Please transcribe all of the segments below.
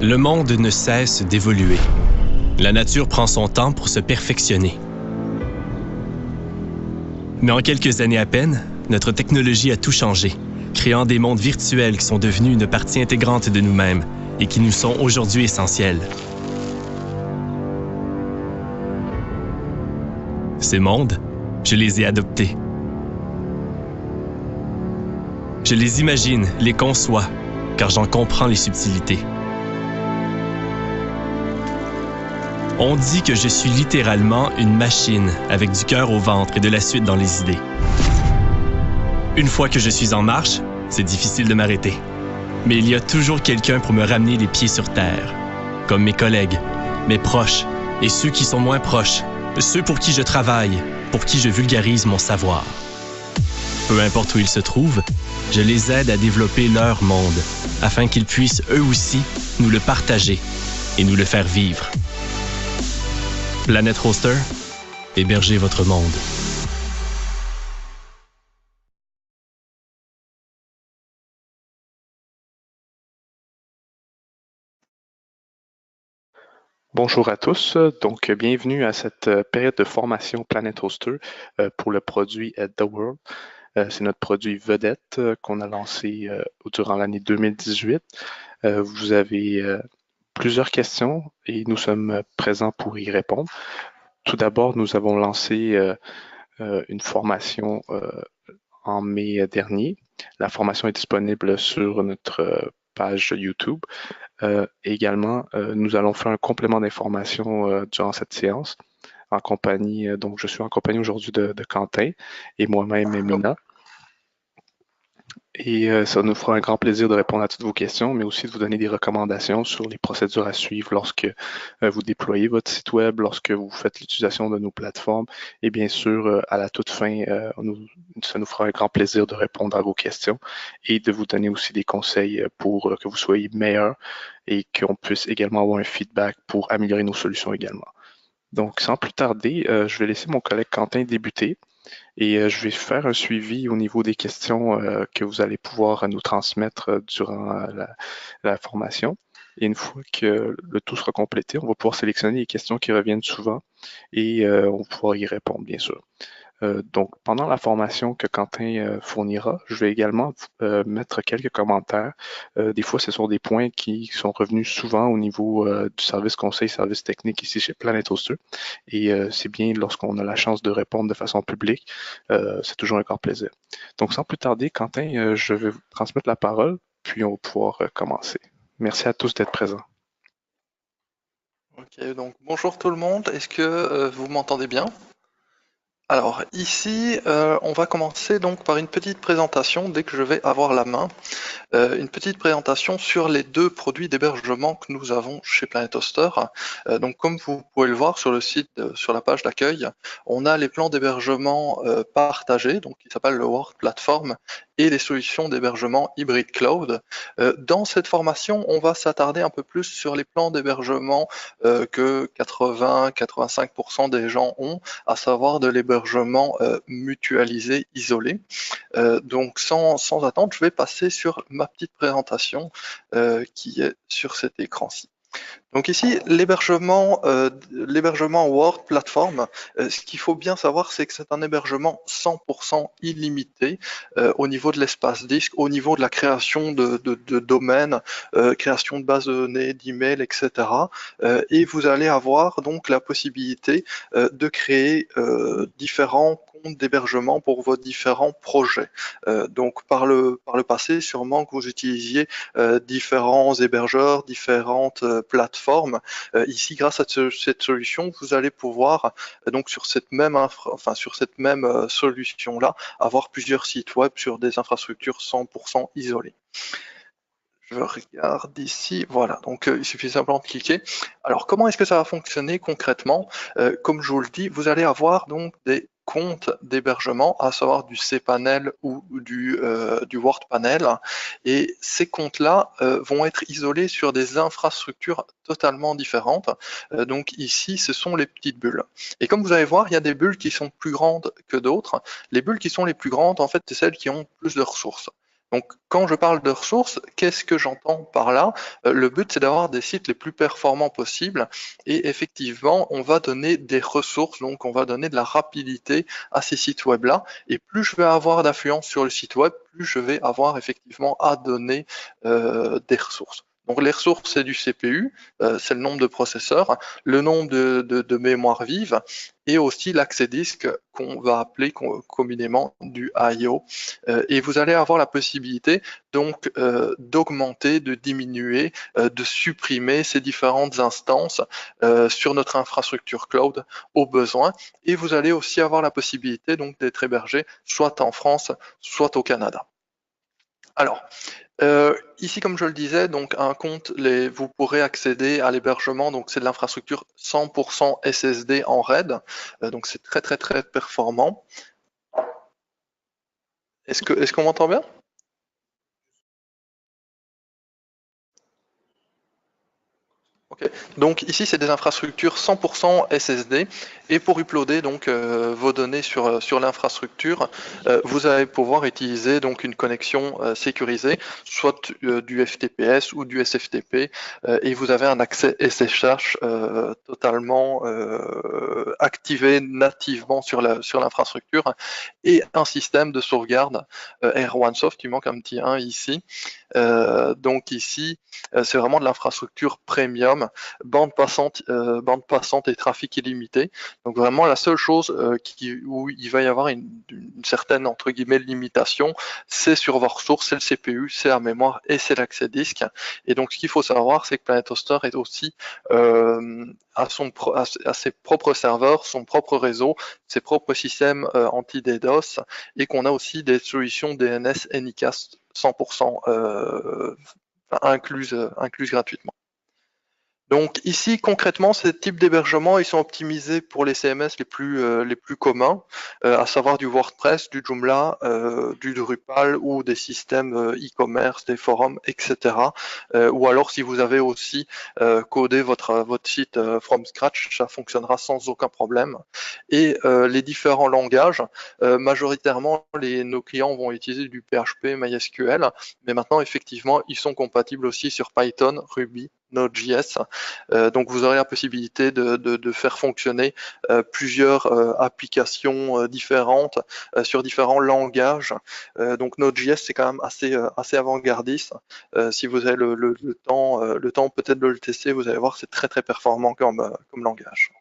Le monde ne cesse d'évoluer. La nature prend son temps pour se perfectionner. Mais en quelques années à peine, notre technologie a tout changé, créant des mondes virtuels qui sont devenus une partie intégrante de nous-mêmes et qui nous sont aujourd'hui essentiels. Ces mondes, je les ai adoptés. Je les imagine, les conçois, car j'en comprends les subtilités. On dit que je suis littéralement une machine avec du cœur au ventre et de la suite dans les idées. Une fois que je suis en marche, c'est difficile de m'arrêter. Mais il y a toujours quelqu'un pour me ramener les pieds sur terre. Comme mes collègues, mes proches et ceux qui sont moins proches, ceux pour qui je travaille, pour qui je vulgarise mon savoir. Peu importe où ils se trouvent, je les aide à développer leur monde, afin qu'ils puissent eux aussi nous le partager et nous le faire vivre. Planet Hoster, hébergez votre monde. Bonjour à tous, donc bienvenue à cette période de formation Planet Hoster pour le produit The World. C'est notre produit vedette qu'on a lancé durant l'année 2018. Vous avez plusieurs questions et nous sommes présents pour y répondre. Tout d'abord, nous avons lancé une formation en mai dernier. La formation est disponible sur notre page YouTube. Également, nous allons faire un complément d'information durant cette séance en compagnie, donc je suis en compagnie aujourd'hui de Quentin et moi-même Mina. Et ça nous fera un grand plaisir de répondre à toutes vos questions, mais aussi de vous donner des recommandations sur les procédures à suivre lorsque vous déployez votre site web, lorsque vous faites l'utilisation de nos plateformes. Et bien sûr, à la toute fin, ça nous fera un grand plaisir de répondre à vos questions et de vous donner aussi des conseils pour que vous soyez meilleurs et qu'on puisse également avoir un feedback pour améliorer nos solutions également. Donc, sans plus tarder, je vais laisser mon collègue Quentin débuter. Et je vais faire un suivi au niveau des questions que vous allez pouvoir nous transmettre durant la formation. Et une fois que le tout sera complété, on va pouvoir sélectionner les questions qui reviennent souvent et on va pouvoir y répondre, bien sûr. Donc, pendant la formation que Quentin fournira, je vais également mettre quelques commentaires. Des fois, ce sont des points qui sont revenus souvent au niveau du service conseil, service technique ici chez Planet Hoster. Et c'est bien lorsqu'on a la chance de répondre de façon publique. C'est toujours un grand plaisir. Donc, sans plus tarder, Quentin, je vais vous transmettre la parole, puis on va pouvoir commencer. Merci à tous d'être présents. Ok, donc bonjour tout le monde, est-ce que vous m'entendez bien? Alors ici, on va commencer donc par une petite présentation dès que je vais avoir la main. Une petite présentation sur les deux produits d'hébergement que nous avons chez Planet Hoster. Donc comme vous pouvez le voir sur le site, sur la page d'accueil, on a les plans d'hébergement partagés, donc qui s'appellent le World Platform, et les solutions d'hébergement Hybrid Cloud. Dans cette formation, on va s'attarder un peu plus sur les plans d'hébergement que 80-85% des gens ont, à savoir de l'hébergement mutualisé, isolé. Donc sans attendre, je vais passer sur ma petite présentation qui est sur cet écran-ci. Donc ici, l'hébergement World Platform, ce qu'il faut bien savoir, c'est que c'est un hébergement 100% illimité au niveau de l'espace disque, au niveau de la création de domaines, création de bases de données, d'emails, etc. Et vous allez avoir donc la possibilité de créer différents comptes d'hébergement pour vos différents projets. Donc par le passé, sûrement que vous utilisiez différents hébergeurs, différentes plateformes. Ici, grâce à cette solution, vous allez pouvoir donc sur cette même solution-là avoir plusieurs sites web sur des infrastructures 100% isolées. Je regarde ici, voilà, donc il suffit simplement de cliquer. Alors comment est-ce que ça va fonctionner concrètement? Comme je vous le dis, vous allez avoir donc des comptes d'hébergement, à savoir du cPanel ou du WordPanel, et ces comptes-là vont être isolés sur des infrastructures totalement différentes. Donc ici, ce sont les petites bulles. Et comme vous allez voir, il y a des bulles qui sont plus grandes que d'autres. Les bulles qui sont les plus grandes, en fait, c'est celles qui ont plus de ressources. Donc, quand je parle de ressources, qu'est-ce que j'entends par là? Le but, c'est d'avoir des sites les plus performants possibles. Et effectivement, on va donner des ressources, donc on va donner de la rapidité à ces sites web-là. Et plus je vais avoir d'affluence sur le site web, plus je vais avoir effectivement à donner des ressources. Donc les ressources, c'est du CPU, c'est le nombre de processeurs, le nombre de mémoire vive, et aussi l'accès disque qu'on va appeler communément du I/O. Et vous allez avoir la possibilité donc d'augmenter, de diminuer, de supprimer ces différentes instances sur notre infrastructure cloud au besoin. Et vous allez aussi avoir la possibilité donc d'être hébergé soit en France, soit au Canada. Alors, ici, comme je le disais, donc un compte, vous pourrez accéder à l'hébergement, donc c'est de l'infrastructure 100% SSD en RAID, donc c'est très très très performant. Est-ce qu'on m'entend bien? Okay. Donc ici c'est des infrastructures 100% SSD et pour uploader donc vos données sur l'infrastructure, vous allez pouvoir utiliser donc une connexion sécurisée, soit du FTPS ou du SFTP, et vous avez un accès SSH totalement activé nativement sur l'infrastructure et un système de sauvegarde R1Soft, il manque un petit 1 ici. Donc ici, c'est vraiment de l'infrastructure premium, bande passante et trafic illimité. Donc vraiment la seule chose où il va y avoir une certaine entre guillemets limitation, c'est sur vos ressources, c'est le CPU, c'est la mémoire et c'est l'accès disque. Et donc ce qu'il faut savoir, c'est que Planet Hoster est aussi à ses propres serveurs, son propre réseau, ses propres systèmes anti-DDoS, et qu'on a aussi des solutions DNS Anycast 100% incluses gratuitement. Donc ici, concrètement, ces types d'hébergements, ils sont optimisés pour les CMS les plus communs, à savoir du WordPress, du Joomla, du Drupal ou des systèmes e-commerce, des forums, etc. Ou alors, si vous avez aussi codé votre site from scratch, ça fonctionnera sans aucun problème. Et les différents langages, majoritairement, nos clients vont utiliser du PHP, MySQL, mais maintenant, effectivement, ils sont compatibles aussi sur Python, Ruby, Node.js. Donc vous aurez la possibilité de faire fonctionner plusieurs applications différentes sur différents langages. Donc Node.js c'est quand même assez avant-gardiste. Si vous avez le temps peut-être de le tester, vous allez voir c'est très très performant comme langage.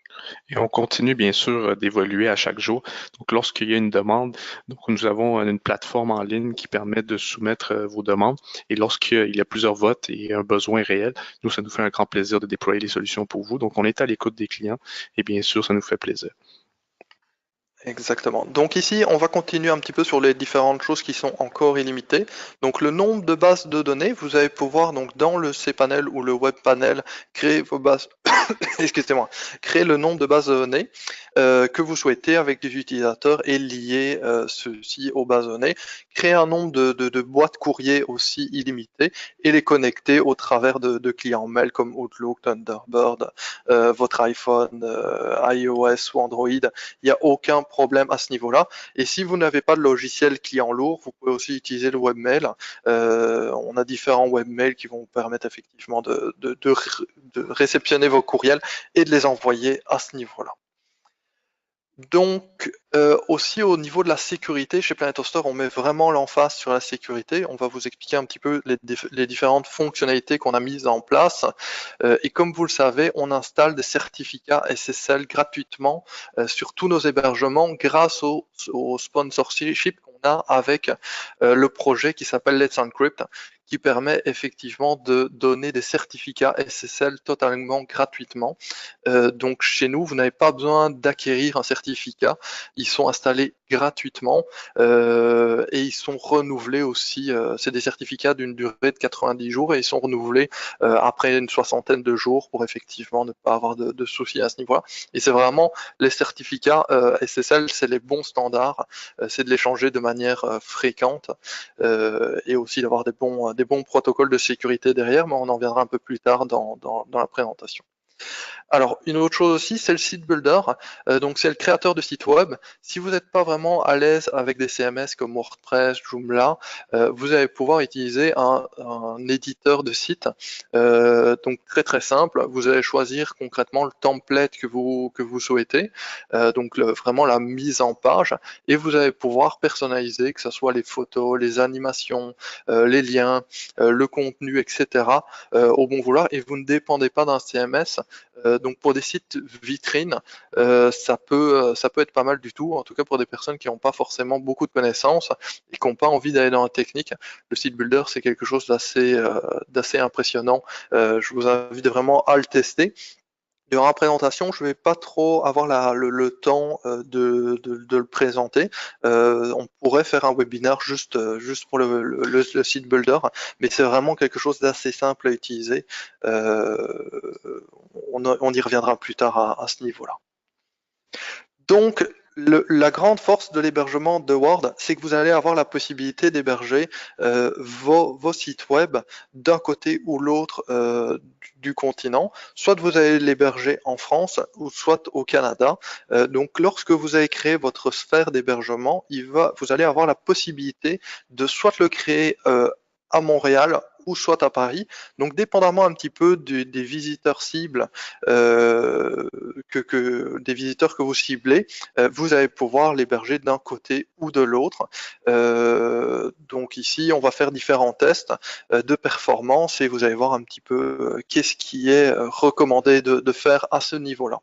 Et on continue bien sûr d'évoluer à chaque jour. Donc lorsqu'il y a une demande, donc nous avons une plateforme en ligne qui permet de soumettre vos demandes. Et lorsqu'il y a plusieurs votes et un besoin réel, nous, ça nous fait un grand plaisir de déployer les solutions pour vous. Donc on est à l'écoute des clients et bien sûr, ça nous fait plaisir. Exactement. Donc ici, on va continuer un petit peu sur les différentes choses qui sont encore illimitées. Donc le nombre de bases de données, vous allez pouvoir donc dans le cPanel ou le webpanel créer vos bases, excusez-moi, créer le nombre de bases de données que vous souhaitez avec des utilisateurs et lier ceux-ci aux bases de données. Créer un nombre de boîtes courrier aussi illimitées et les connecter au travers de clients mail comme Outlook, Thunderbird, votre iPhone, iOS ou Android. Il n'y a aucun problème à ce niveau-là. Et si vous n'avez pas de logiciel client lourd, vous pouvez aussi utiliser le webmail. On a différents webmails qui vont vous permettre effectivement de réceptionner vos courriels et de les envoyer à ce niveau-là. Donc, aussi au niveau de la sécurité, chez Planet Hoster, on met vraiment l'emphase sur la sécurité. On va vous expliquer un petit peu les différentes fonctionnalités qu'on a mises en place. Et comme vous le savez, on installe des certificats SSL gratuitement sur tous nos hébergements grâce au sponsorship qu'on a avec le projet qui s'appelle Let's Encrypt, qui permet effectivement de donner des certificats SSL totalement gratuitement. Donc chez nous, vous n'avez pas besoin d'acquérir un certificat. Ils sont installés gratuitement et ils sont renouvelés aussi. C'est des certificats d'une durée de 90 jours et ils sont renouvelés après une soixantaine de jours pour effectivement ne pas avoir de soucis à ce niveau-là. Et c'est vraiment les certificats SSL, c'est les bons standards. C'est de les changer de manière fréquente et aussi d'avoir des bons protocoles de sécurité derrière, mais on en viendra un peu plus tard dans la présentation. Alors, une autre chose aussi, c'est le site builder. Donc, c'est le créateur de site web. Si vous n'êtes pas vraiment à l'aise avec des CMS comme WordPress, Joomla, vous allez pouvoir utiliser un éditeur de site. Donc, très très simple. Vous allez choisir concrètement le template que vous souhaitez. Donc, vraiment la mise en page. Et vous allez pouvoir personnaliser, que ce soit les photos, les animations, les liens, le contenu, etc. Au bon vouloir. Et vous ne dépendez pas d'un CMS. Donc pour des sites vitrines, ça peut être pas mal du tout, en tout cas pour des personnes qui n'ont pas forcément beaucoup de connaissances et qui n'ont pas envie d'aller dans la technique. Le site builder, c'est quelque chose d'assez impressionnant. Je vous invite vraiment à le tester. Durant la présentation, je ne vais pas trop avoir le temps de le présenter. On pourrait faire un webinaire juste pour le site builder, mais c'est vraiment quelque chose d'assez simple à utiliser. On y reviendra plus tard à ce niveau-là. Donc, la grande force de l'hébergement de Word, c'est que vous allez avoir la possibilité d'héberger vos sites web d'un côté ou l'autre du continent. Soit vous allez l'héberger en France ou soit au Canada. Donc, lorsque vous allez créer votre sphère d'hébergement, vous allez avoir la possibilité de soit le créer à Montréal ou soit à Paris. Donc, dépendamment un petit peu des visiteurs cibles, des visiteurs que vous ciblez, vous allez pouvoir l'héberger d'un côté ou de l'autre. Donc ici, on va faire différents tests de performance et vous allez voir un petit peu qu'est-ce qui est recommandé de faire à ce niveau-là.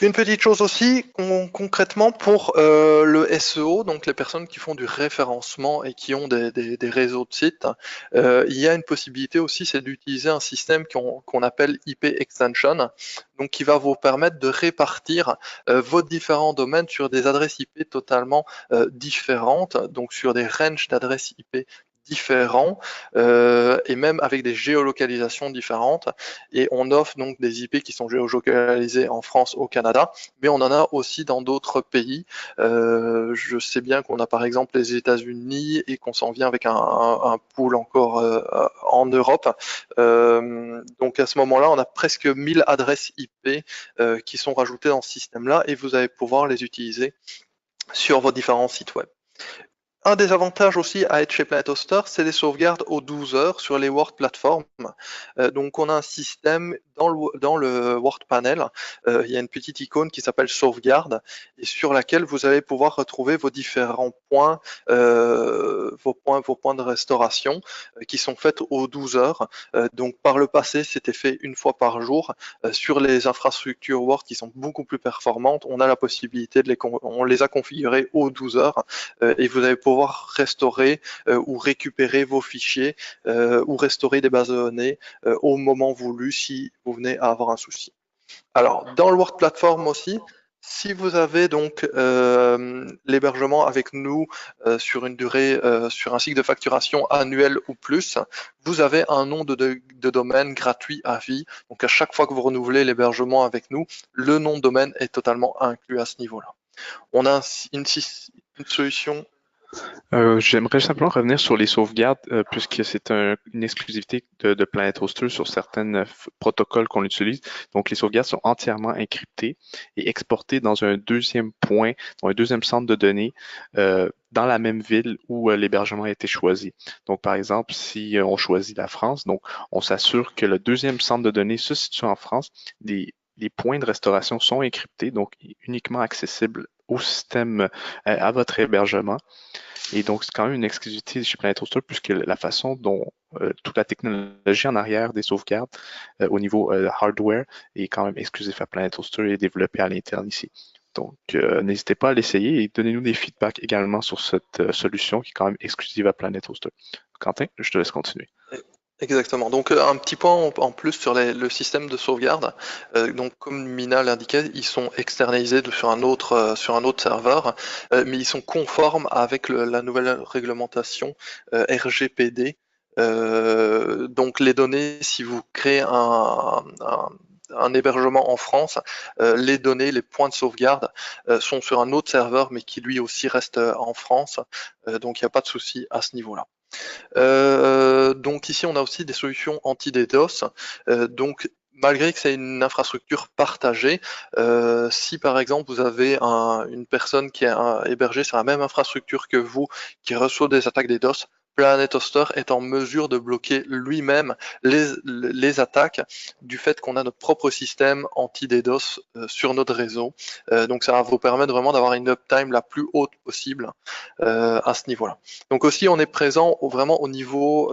Une petite chose aussi, concrètement pour le SEO, donc les personnes qui font du référencement et qui ont des réseaux de sites, il y a une possibilité aussi, c'est d'utiliser un système qu'on appelle IP Extension, donc qui va vous permettre de répartir vos différents domaines sur des adresses IP totalement différentes, donc sur des ranges d'adresses IP différents et même avec des géolocalisations différentes, et on offre donc des IP qui sont géolocalisés en France, au Canada, mais on en a aussi dans d'autres pays. Je sais bien qu'on a par exemple les États-Unis et qu'on s'en vient avec un pool encore en Europe. Donc à ce moment-là, on a presque 1000 adresses IP qui sont rajoutées dans ce système-là et vous allez pouvoir les utiliser sur vos différents sites web. Un des avantages aussi à être chez Planet Hoster, c'est les sauvegardes aux 12 heures sur les Word Platforms. Donc on a un système dans le Word Panel, il y a une petite icône qui s'appelle sauvegarde et sur laquelle vous allez pouvoir retrouver vos différents points, vos points de restauration qui sont faits aux 12 heures. Donc par le passé, c'était fait une fois par jour. Sur les infrastructures Word qui sont beaucoup plus performantes, on a la possibilité on les a configurées aux 12 heures et vous allez pouvoir restaurer ou récupérer vos fichiers ou restaurer des bases de données au moment voulu si vous venez à avoir un souci. Alors, dans le Word Platform aussi, si vous avez donc l'hébergement avec nous sur une durée, sur un cycle de facturation annuel ou plus, vous avez un nom de domaine gratuit à vie. Donc à chaque fois que vous renouvelez l'hébergement avec nous, le nom de domaine est totalement inclus à ce niveau-là. On a une solution. J'aimerais simplement revenir sur les sauvegardes, puisque c'est une exclusivité de Planet Hoster sur certains protocoles qu'on utilise. Donc, les sauvegardes sont entièrement encryptées et exportées dans un deuxième point, dans un deuxième centre de données, dans la même ville où l'hébergement a été choisi. Donc, par exemple, si on choisit la France, donc on s'assure que le deuxième centre de données se situe en France. Les points de restauration sont encryptés, donc uniquement accessibles au système, à votre hébergement. Et donc, c'est quand même une exclusivité chez Planet Hoster puisque la façon dont toute la technologie en arrière des sauvegardes au niveau hardware est quand même exclusif à Planet Hoster et développé à l'interne ici. Donc, n'hésitez pas à l'essayer et donnez-nous des feedbacks également sur cette solution qui est quand même exclusive à Planet Hoster. Quentin, je te laisse continuer. Exactement. Donc un petit point en plus sur le système de sauvegarde. Donc comme Mina l'indiquait, ils sont externalisés sur un autre serveur, mais ils sont conformes avec la nouvelle réglementation RGPD. Donc les données, si vous créez un hébergement en France, les données, les points de sauvegarde sont sur un autre serveur, mais qui lui aussi reste en France. Donc il n'y a pas de souci à ce niveau-là. Donc ici on a aussi des solutions anti-DDoS. Donc malgré que c'est une infrastructure partagée, si par exemple vous avez une personne qui est hébergée sur la même infrastructure que vous, qui reçoit des attaques DDoS, Planet Hoster est en mesure de bloquer lui-même les attaques du fait qu'on a notre propre système anti-DDoS sur notre réseau. Donc ça va vous permettre vraiment d'avoir une uptime la plus haute possible à ce niveau-là. Donc aussi on est présent vraiment au niveau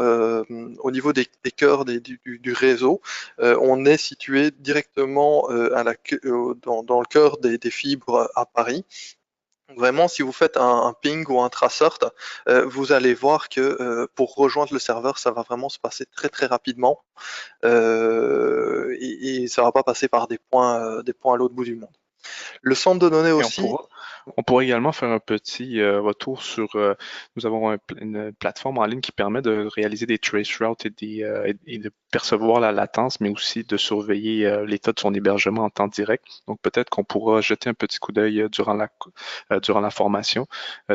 des cœurs du réseau. On est situé directement dans le cœur des fibres à Paris. Donc vraiment, si vous faites un ping ou un tracert, vous allez voir que pour rejoindre le serveur, ça va vraiment se passer très très rapidement et ça va pas passer par des points à l'autre bout du monde. Le centre de données Et aussi. on pourra également faire un petit retour sur. Nous avons une plateforme en ligne qui permet de réaliser des trace routes et de percevoir la latence, mais aussi de surveiller l'état de son hébergement en temps direct. Donc peut-être qu'on pourra jeter un petit coup d'œil durant la formation.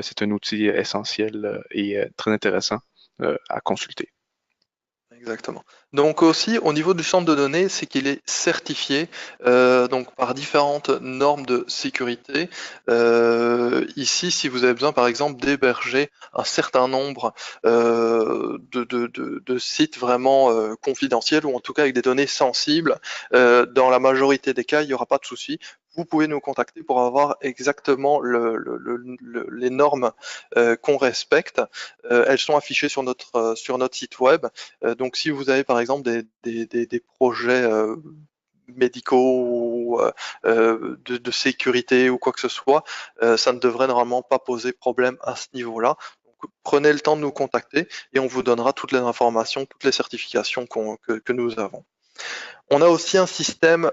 C'est un outil essentiel et très intéressant à consulter. Exactement. Donc aussi au niveau du centre de données, c'est qu'il est certifié donc par différentes normes de sécurité. Ici, si vous avez besoin par exemple d'héberger un certain nombre de sites vraiment confidentiels ou en tout cas avec des données sensibles, dans la majorité des cas, il n'y aura pas de souci. Vous pouvez nous contacter pour avoir exactement les normes qu'on respecte. Elles sont affichées sur notre site web. Donc si vous avez par exemple des projets médicaux ou de sécurité ou quoi que ce soit, ça ne devrait normalement pas poser problème à ce niveau-là. Donc, prenez le temps de nous contacter et on vous donnera toutes les informations, toutes les certifications que nous avons. On a aussi un système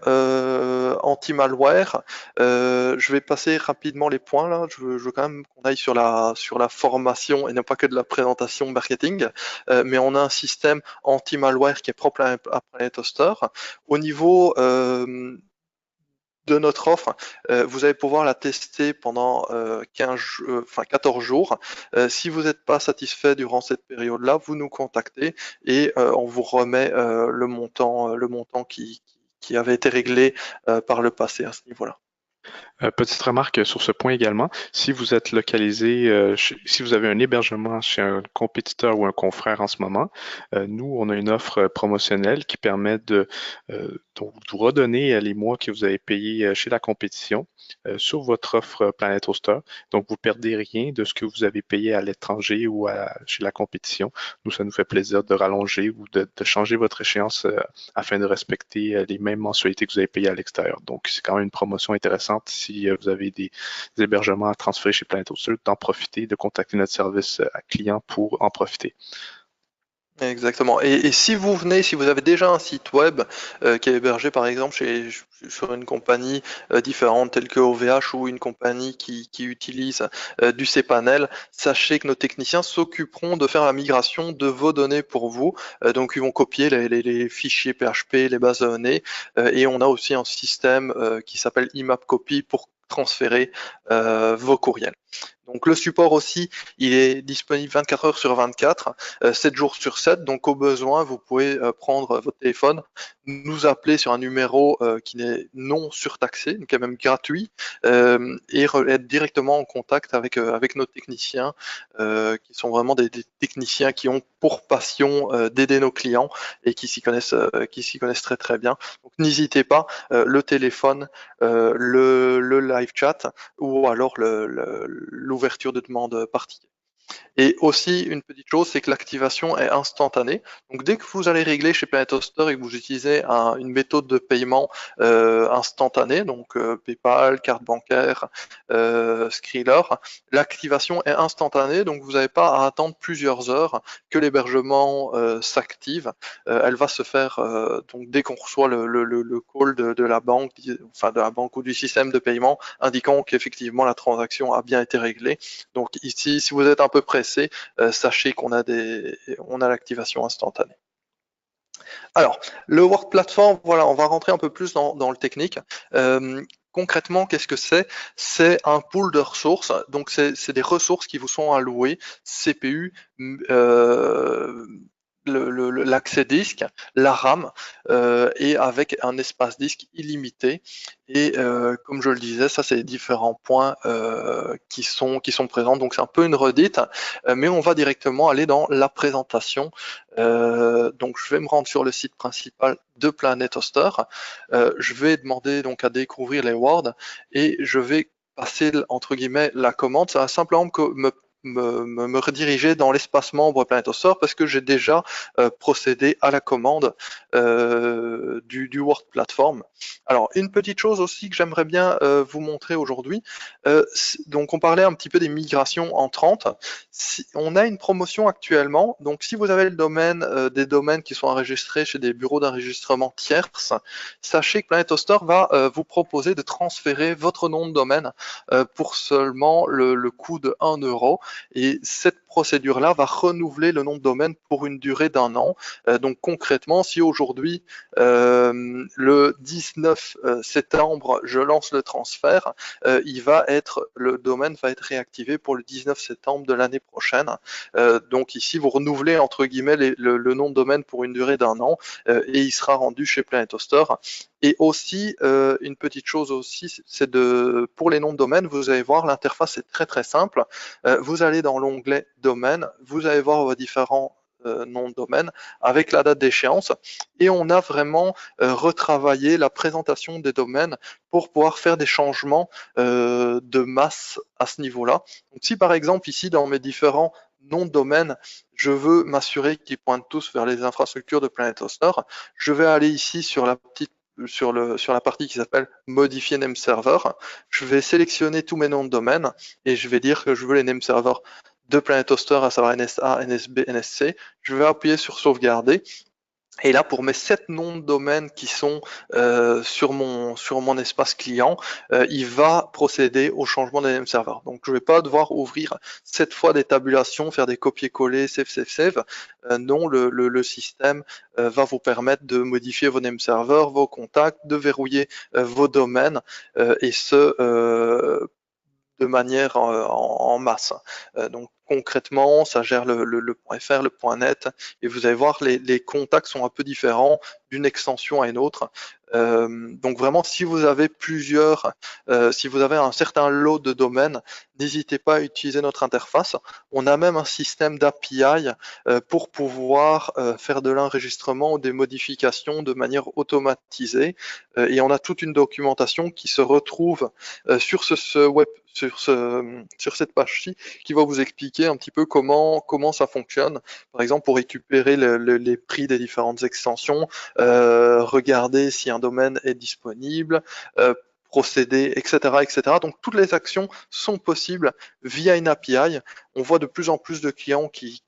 anti-malware. Je vais passer rapidement les points là. Je veux quand même qu'on aille sur la formation et non pas que de la présentation marketing. Mais on a un système anti-malware qui est propre à Planet Hoster. Au niveau de notre offre, vous allez pouvoir la tester pendant 14 jours. Si vous n'êtes pas satisfait durant cette période-là, vous nous contactez et on vous remet le montant qui avait été réglé par le passé à ce niveau-là. Petite remarque sur ce point également, si vous êtes localisé, si vous avez un hébergement chez un compétiteur ou un confrère en ce moment, nous, on a une offre promotionnelle qui permet de vous redonner les mois que vous avez payés chez la compétition sur votre offre Planet Hoster. Donc, vous ne perdez rien de ce que vous avez payé à l'étranger ou chez la compétition. Nous, ça nous fait plaisir de rallonger ou de changer votre échéance afin de respecter les mêmes mensualités que vous avez payées à l'extérieur. Donc, c'est quand même une promotion intéressante si vous avez des hébergements à transférer chez Planet Hoster, d'en profiter, de contacter notre service client pour en profiter. Exactement. Et si vous avez déjà un site web qui est hébergé par exemple sur une compagnie différente telle que OVH ou une compagnie qui utilise du cPanel, sachez que nos techniciens s'occuperont de faire la migration de vos données pour vous. Donc ils vont copier les fichiers PHP, les bases de données, et on a aussi un système qui s'appelle IMAP Copy pour transférer vos courriels. Donc le support aussi, il est disponible 24 heures sur 24, 7 jours sur 7. Donc au besoin, vous pouvez prendre votre téléphone, nous appeler sur un numéro qui n'est non surtaxé, donc qui est même gratuit, et être directement en contact avec nos techniciens, qui sont vraiment des techniciens qui ont pour passion d'aider nos clients et qui s'y connaissent très très bien. Donc n'hésitez pas, le téléphone, le live chat ou alors l'ouverture de demande par ticket. Et aussi, une petite chose, c'est que l'activation est instantanée. Donc, dès que vous allez régler chez Planet Hoster et que vous utilisez une méthode de paiement instantanée, donc PayPal, carte bancaire, Skriller, l'activation est instantanée. Donc, vous n'avez pas à attendre plusieurs heures que l'hébergement s'active. Elle va se faire donc dès qu'on reçoit le call de la banque, enfin de la banque ou du système de paiement, indiquant qu'effectivement la transaction a bien été réglée. Donc ici, si vous êtes un peu pressé, sachez qu'on a l'activation instantanée. Alors, le Work Platform, voilà, on va rentrer un peu plus dans le technique. Concrètement, qu'est-ce que c'est? C'est un pool de ressources. Donc, c'est des ressources qui vous sont allouées, CPU, l'accès disque, la RAM et avec un espace disque illimité. Et comme je le disais, ça c'est les différents points qui sont présents. Donc c'est un peu une redite, mais on va directement aller dans la présentation. Donc je vais me rendre sur le site principal de Planet Hoster. Je vais demander donc à découvrir les Word et je vais passer entre guillemets la commande. Ça va simplement me rediriger dans l'espace membre Planet Hoster parce que j'ai déjà procédé à la commande du Word Platform. Alors, une petite chose aussi que j'aimerais bien vous montrer aujourd'hui. Donc, on parlait un petit peu des migrations entrantes. On a une promotion actuellement. Donc, si vous avez le domaine, des domaines qui sont enregistrés chez des bureaux d'enregistrement tierces, sachez que Planet Hoster va vous proposer de transférer votre nom de domaine pour seulement le coût de 1 €. Et cette procédure-là va renouveler le nom de domaine pour une durée d'1 an. Donc concrètement, si aujourd'hui, le 19 septembre, je lance le transfert, le domaine va être réactivé pour le 19 septembre de l'année prochaine. Donc ici, vous renouvelez entre guillemets le nom de domaine pour une durée d'1 an et il sera rendu chez Planet Hoster. Et aussi, une petite chose aussi, c'est pour les noms de domaine, vous allez voir, l'interface est très très simple. Vous allez dans l'onglet domaine, vous allez voir vos différents noms de domaine avec la date d'échéance et on a vraiment retravaillé la présentation des domaines pour pouvoir faire des changements de masse à ce niveau-là. Donc si par exemple ici dans mes différents noms de domaine, je veux m'assurer qu'ils pointent tous vers les infrastructures de Planet Hoster, je vais aller ici sur la partie qui s'appelle modifier name server. Je vais sélectionner tous mes noms de domaine et je vais dire que je veux les name servers de Planet Hoster, à savoir NSA, NSB, NSC. Je vais appuyer sur sauvegarder. Et là, pour mes 7 noms de domaine qui sont sur mon espace client, il va procéder au changement des name servers. Donc, je ne vais pas devoir ouvrir 7 fois des tabulations, faire des copier-coller, save. Non, le système va vous permettre de modifier vos name servers, vos contacts, de verrouiller vos domaines, et ce, de manière en masse. Donc concrètement, ça gère le .fr, le .net, et vous allez voir, les contacts sont un peu différents d'une extension à une autre. Donc vraiment, si vous avez si vous avez un certain lot de domaines, n'hésitez pas à utiliser notre interface. On a même un système d'API pour pouvoir faire de l'enregistrement ou des modifications de manière automatisée. Et on a toute une documentation qui se retrouve sur cette page-ci, qui va vous expliquer un petit peu comment ça fonctionne. Par exemple, pour récupérer les prix des différentes extensions, regarder si un domaine est disponible, procéder, etc. Donc toutes les actions sont possibles via une API. On voit de plus en plus de clients qui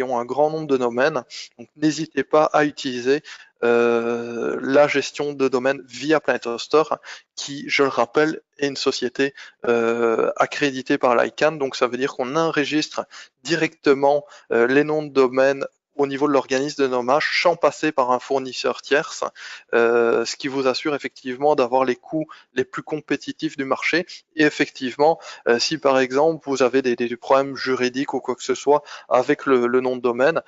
ont un grand nombre de domaines. Donc n'hésitez pas à utiliser la gestion de domaine via Planet Hoster, qui, je le rappelle, est une société accréditée par l'ICANN. Donc ça veut dire qu'on enregistre directement les noms de domaine au niveau de l'organisme de nommage sans passer par un fournisseur tierce, ce qui vous assure effectivement d'avoir les coûts les plus compétitifs du marché. Et effectivement, si par exemple vous avez des problèmes juridiques ou quoi que ce soit avec le nom de domaine,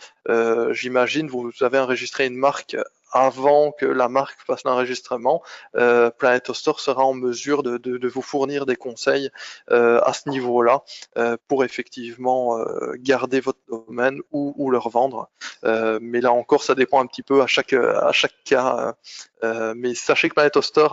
j'imagine vous avez enregistré une marque avant que la marque fasse l'enregistrement, Planet Hoster sera en mesure de vous fournir des conseils à ce niveau-là pour effectivement garder votre domaine ou le revendre. Mais là encore, ça dépend un petit peu à chaque cas. Mais sachez que Planet Hoster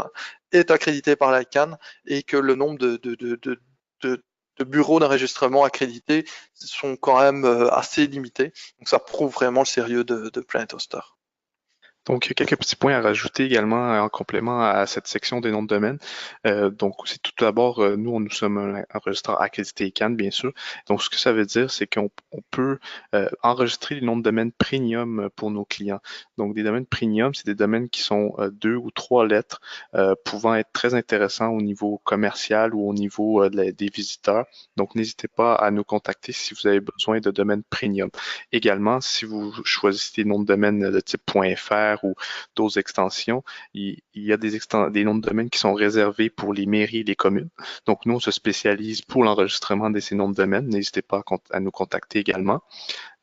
est accrédité par l'ICANN et que le nombre de bureaux d'enregistrement accrédités sont quand même assez limités. Donc ça prouve vraiment le sérieux de Planet Hoster. Donc, il y a quelques petits points à rajouter également en complément à cette section des noms de domaine. Donc, c'est tout d'abord, nous sommes un enregistreur accrédité ICANN, bien sûr. Donc, ce que ça veut dire, c'est qu'on peut enregistrer les noms de domaine premium pour nos clients. Donc, des domaines premium, c'est des domaines qui sont 2 ou 3 lettres, pouvant être très intéressants au niveau commercial ou au niveau des visiteurs. Donc, n'hésitez pas à nous contacter si vous avez besoin de domaines premium. Également, si vous choisissez des noms de domaine de type .fr, bancaires ou d'autres extensions, il y a des noms de domaine qui sont réservés pour les mairies et les communes. Donc, nous, on se spécialise pour l'enregistrement de ces noms de domaine. N'hésitez pas à nous contacter également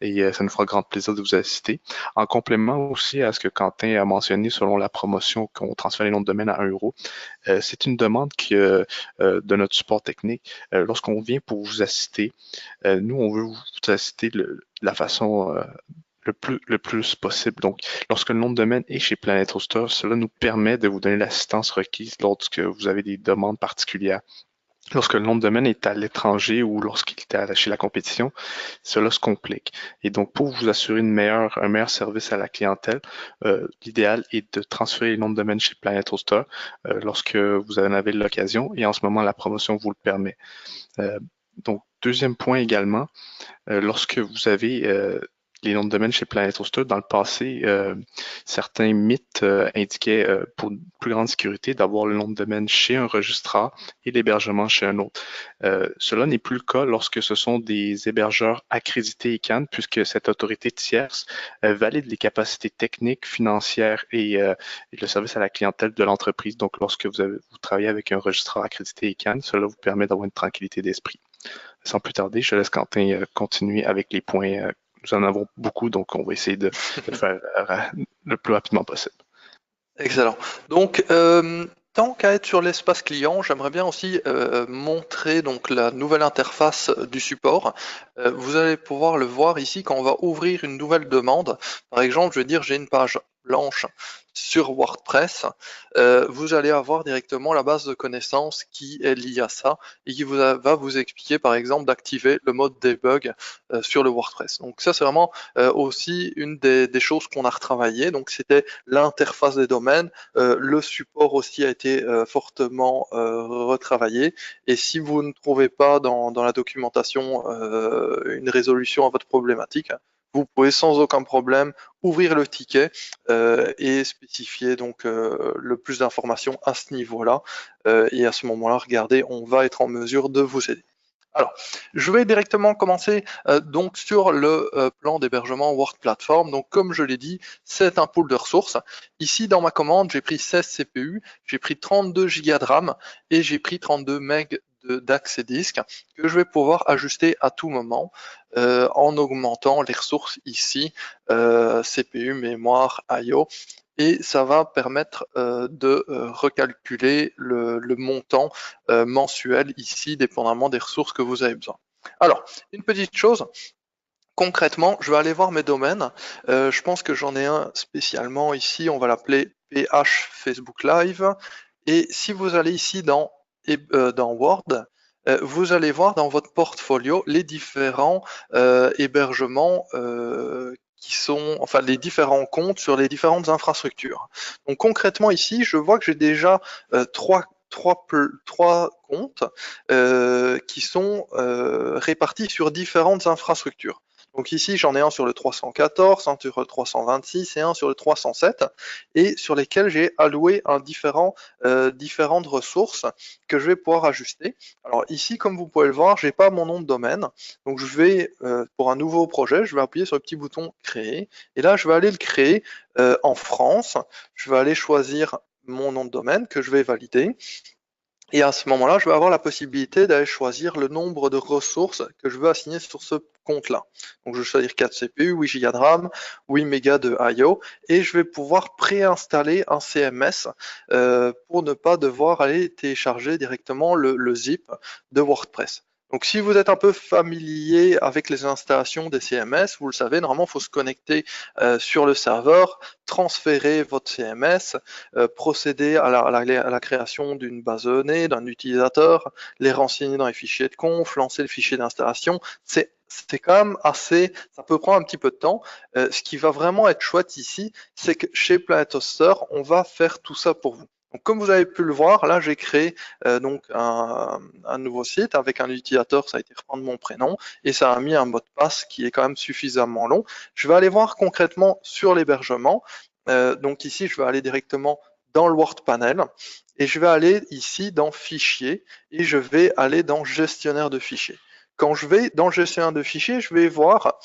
et ça nous fera grand plaisir de vous assister. En complément aussi à ce que Quentin a mentionné selon la promotion qu'on transfère les noms de domaine à 1 euro, c'est une demande de notre support technique. Lorsqu'on vient pour vous assister, nous, on veut vous assister de la façon le plus possible. Donc, lorsque le nom de domaine est chez Planet Hoster, cela nous permet de vous donner l'assistance requise lorsque vous avez des demandes particulières. Lorsque le nom de domaine est à l'étranger ou lorsqu'il est chez la compétition, cela se complique. Et donc, pour vous assurer un meilleur service à la clientèle, l'idéal est de transférer les noms de domaine chez Planet Hoster lorsque vous en avez l'occasion. Et en ce moment, la promotion vous le permet. Donc, deuxième point également, lorsque vous avez les noms de domaine chez Planet Hoster, dans le passé, certains mythes indiquaient pour une plus grande sécurité d'avoir le nom de domaine chez un registraire et l'hébergement chez un autre. Cela n'est plus le cas lorsque ce sont des hébergeurs accrédités ICANN, puisque cette autorité tierce valide les capacités techniques, financières et le service à la clientèle de l'entreprise. Donc, lorsque vous travaillez avec un registraire accrédité ICANN, cela vous permet d'avoir une tranquillité d'esprit. Sans plus tarder, je laisse Quentin continuer avec les points. Nous en avons beaucoup, donc on va essayer de le faire le plus rapidement possible. Excellent. Donc, tant qu'à être sur l'espace client, j'aimerais bien aussi montrer donc la nouvelle interface du support. Vous allez pouvoir le voir ici quand on va ouvrir une nouvelle demande. Par exemple, je vais dire j'ai une page blanche sur WordPress, vous allez avoir directement la base de connaissances qui est liée à ça et qui va vous expliquer par exemple d'activer le mode debug sur le WordPress. Donc ça c'est vraiment aussi une des choses qu'on a retravaillé. Donc c'était l'interface des domaines, le support aussi a été fortement retravaillé et si vous ne trouvez pas dans la documentation une résolution à votre problématique, vous pouvez sans aucun problème ouvrir le ticket et spécifier donc le plus d'informations à ce niveau-là. Et à ce moment-là, regardez, on va être en mesure de vous aider. Alors, je vais directement commencer donc sur le plan d'hébergement Word Platform. Donc, comme je l'ai dit, c'est un pool de ressources. Ici, dans ma commande, j'ai pris 16 CPU, j'ai pris 32 Go de RAM et j'ai pris 32 MB d'accès disque que je vais pouvoir ajuster à tout moment en augmentant les ressources ici, CPU, mémoire, I/O. Et ça va permettre de recalculer le montant mensuel ici, dépendamment des ressources que vous avez besoin. Alors, une petite chose, concrètement, je vais aller voir mes domaines. Je pense que j'en ai un spécialement ici, on va l'appeler PH Facebook Live. Et si vous allez ici dans Word, vous allez voir dans votre portfolio les différents hébergements qui sont, enfin les différents comptes sur les différentes infrastructures. Donc concrètement ici, je vois que j'ai déjà trois comptes qui sont répartis sur différentes infrastructures. Donc ici, j'en ai un sur le 314, un sur le 326 et un sur le 307, et sur lesquels j'ai alloué différentes ressources que je vais pouvoir ajuster. Alors ici, comme vous pouvez le voir, j'ai pas mon nom de domaine, donc je vais, pour un nouveau projet, je vais appuyer sur le petit bouton créer, et là, je vais aller le créer en France. Je vais aller choisir mon nom de domaine que je vais valider. Et à ce moment-là, je vais avoir la possibilité d'aller choisir le nombre de ressources que je veux assigner sur ce compte-là. Donc, je vais choisir 4 CPU, 8 Go de RAM, 8 mégas de I/O, et je vais pouvoir préinstaller un CMS pour ne pas devoir aller télécharger directement le zip de WordPress. Donc, si vous êtes un peu familier avec les installations des CMS, vous le savez, normalement, il faut se connecter sur le serveur, transférer votre CMS, procéder à la création d'une base de données, d'un utilisateur, les renseigner dans les fichiers de conf, lancer le fichier d'installation. C'est quand même assez, ça peut prendre un petit peu de temps. Ce qui va vraiment être chouette ici, c'est que chez Planet Hoster, on va faire tout ça pour vous. Donc, comme vous avez pu le voir, là j'ai créé donc un nouveau site avec un utilisateur, ça a été reprendre mon prénom et ça a mis un mot de passe qui est quand même suffisamment long. Je vais aller voir concrètement sur l'hébergement. Donc ici, je vais aller directement dans le Word Panel et je vais aller ici dans Fichier et je vais aller dans Gestionnaire de fichiers. Quand je vais dans le gestionnaire de fichiers, je vais voir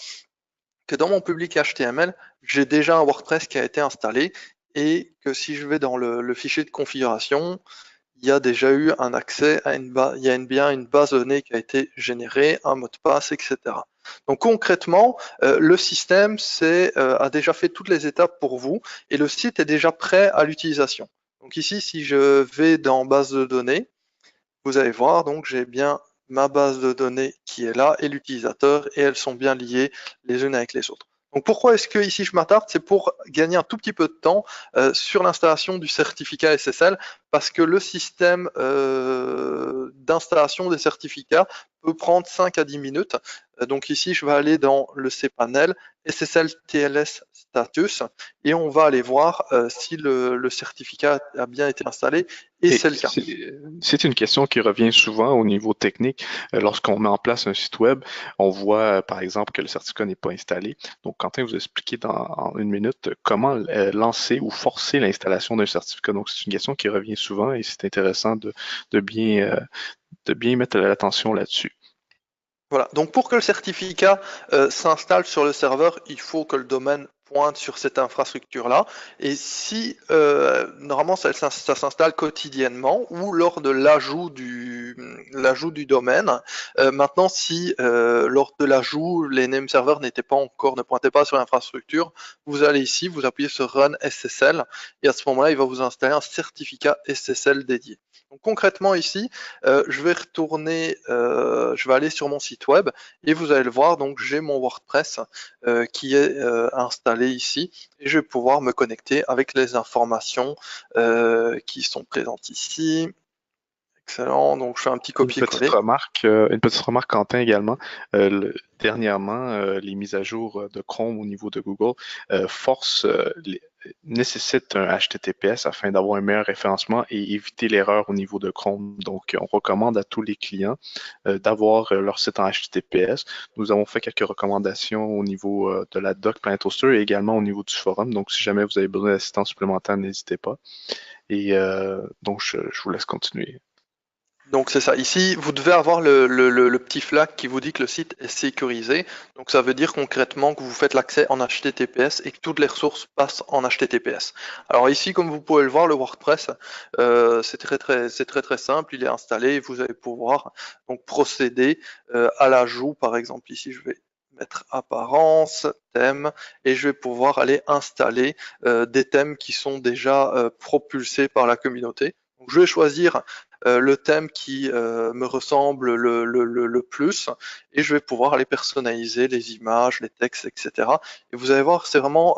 que dans mon public HTML, j'ai déjà un WordPress qui a été installé et que si je vais dans le fichier de configuration, il y a déjà eu un accès à bien une base de données qui a été générée, un mot de passe, etc. Donc concrètement, le système a déjà fait toutes les étapes pour vous et le site est déjà prêt à l'utilisation. Donc ici, si je vais dans base de données, vous allez voir, donc j'ai bien ma base de données qui est là et l'utilisateur et elles sont bien liées les unes avec les autres. Donc pourquoi est-ce que ici je m'attarde? C'est pour gagner un tout petit peu de temps sur l'installation du certificat SSL parce que le système d'installation des certificats peut prendre 5 à 10 minutes. Donc ici, je vais aller dans le cPanel, SSL TLS status, et on va aller voir si le certificat a bien été installé, et c'est le cas. C'est une question qui revient souvent au niveau technique. Lorsqu'on met en place un site web, on voit par exemple que le certificat n'est pas installé. Donc, Quentin vous expliquer en une minute comment lancer ou forcer l'installation d'un certificat. Donc, c'est une question qui revient souvent et c'est intéressant de bien mettre l'attention là-dessus. Voilà, donc pour que le certificat s'installe sur le serveur, il faut que le domaine pointe sur cette infrastructure-là. Et si, normalement, ça s'installe quotidiennement ou lors de l'ajout du domaine. Maintenant, si lors de l'ajout, les name servers ne pointaient pas sur l'infrastructure, vous allez ici, vous appuyez sur Run SSL et à ce moment-là, il va vous installer un certificat SSL dédié. Donc concrètement ici, je vais aller sur mon site web et vous allez le voir, donc j'ai mon WordPress qui est installé ici et je vais pouvoir me connecter avec les informations qui sont présentes ici. Excellent, donc je fais un petit copier-coller. Une petite remarque, Quentin, également. Dernièrement, les mises à jour de Chrome au niveau de Google nécessitent un HTTPS afin d'avoir un meilleur référencement et éviter l'erreur au niveau de Chrome. Donc, on recommande à tous les clients d'avoir leur site en HTTPS. Nous avons fait quelques recommandations au niveau de la doc Planet Hoster et également au niveau du forum. Donc, si jamais vous avez besoin d'assistance supplémentaire, n'hésitez pas. Et donc, je vous laisse continuer. Donc c'est ça, ici vous devez avoir le petit flag qui vous dit que le site est sécurisé, donc ça veut dire concrètement que vous faites l'accès en HTTPS et que toutes les ressources passent en HTTPS. Alors ici comme vous pouvez le voir, le WordPress c'est très simple, il est installé et vous allez pouvoir donc procéder à l'ajout. Par exemple ici je vais mettre apparence, thème, et je vais pouvoir aller installer des thèmes qui sont déjà propulsés par la communauté. Donc, je vais choisir le thème qui me ressemble le plus et je vais pouvoir aller personnaliser les images, les textes, etc. Et vous allez voir, c'est vraiment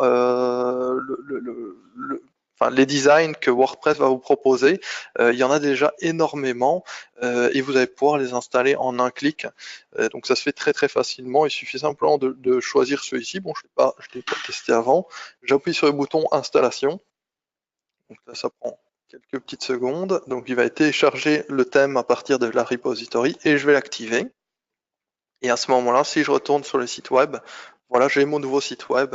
les designs que WordPress va vous proposer. Il y en a déjà énormément et vous allez pouvoir les installer en un clic. Donc ça se fait très facilement. Il suffit simplement de choisir celui-ci. Bon, je l'ai pas testé avant. J'appuie sur le bouton installation. Donc là, ça prend quelques petites secondes. Donc il va télécharger le thème à partir de la repository et je vais l'activer. Et à ce moment-là, si je retourne sur le site web, voilà, j'ai mon nouveau site web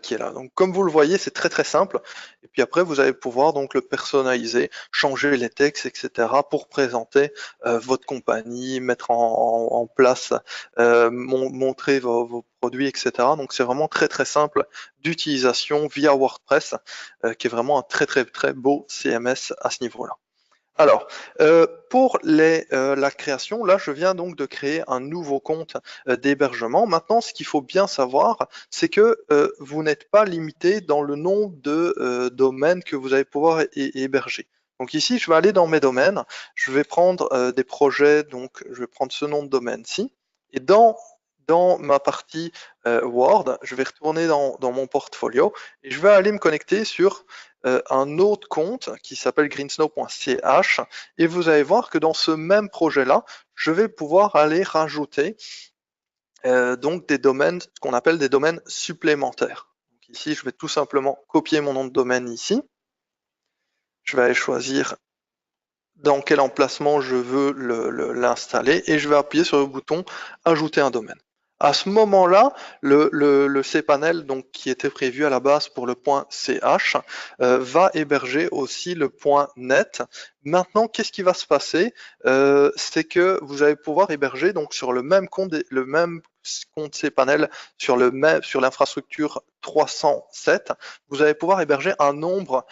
qui est là. Donc comme vous le voyez, c'est très simple. Et puis après, vous allez pouvoir donc le personnaliser, changer les textes, etc. pour présenter votre compagnie, mettre en place, montrer vos produits, etc. Donc c'est vraiment très simple d'utilisation via WordPress, qui est vraiment un très beau CMS à ce niveau-là. Alors, pour la création, là, je viens donc de créer un nouveau compte d'hébergement. Maintenant, ce qu'il faut bien savoir, c'est que vous n'êtes pas limité dans le nombre de domaines que vous allez pouvoir héberger. Donc ici, je vais aller dans mes domaines, je vais prendre des projets, donc je vais prendre ce nom de domaine-ci, et dans ma partie Word, je vais retourner dans mon portfolio et je vais aller me connecter sur un autre compte qui s'appelle greensnow.ch et vous allez voir que dans ce même projet-là, je vais pouvoir aller rajouter donc des domaines, ce qu'on appelle des domaines supplémentaires. Donc ici, je vais tout simplement copier mon nom de domaine ici. Je vais aller choisir dans quel emplacement je veux l'installer et je vais appuyer sur le bouton ajouter un domaine. À ce moment-là, le cPanel, donc qui était prévu à la base pour le .ch, va héberger aussi le .net. Maintenant, qu'est-ce qui va se passer? C'est que vous allez pouvoir héberger donc sur le même compte, compte cPanel sur l'infrastructure 307, vous allez pouvoir héberger un nombre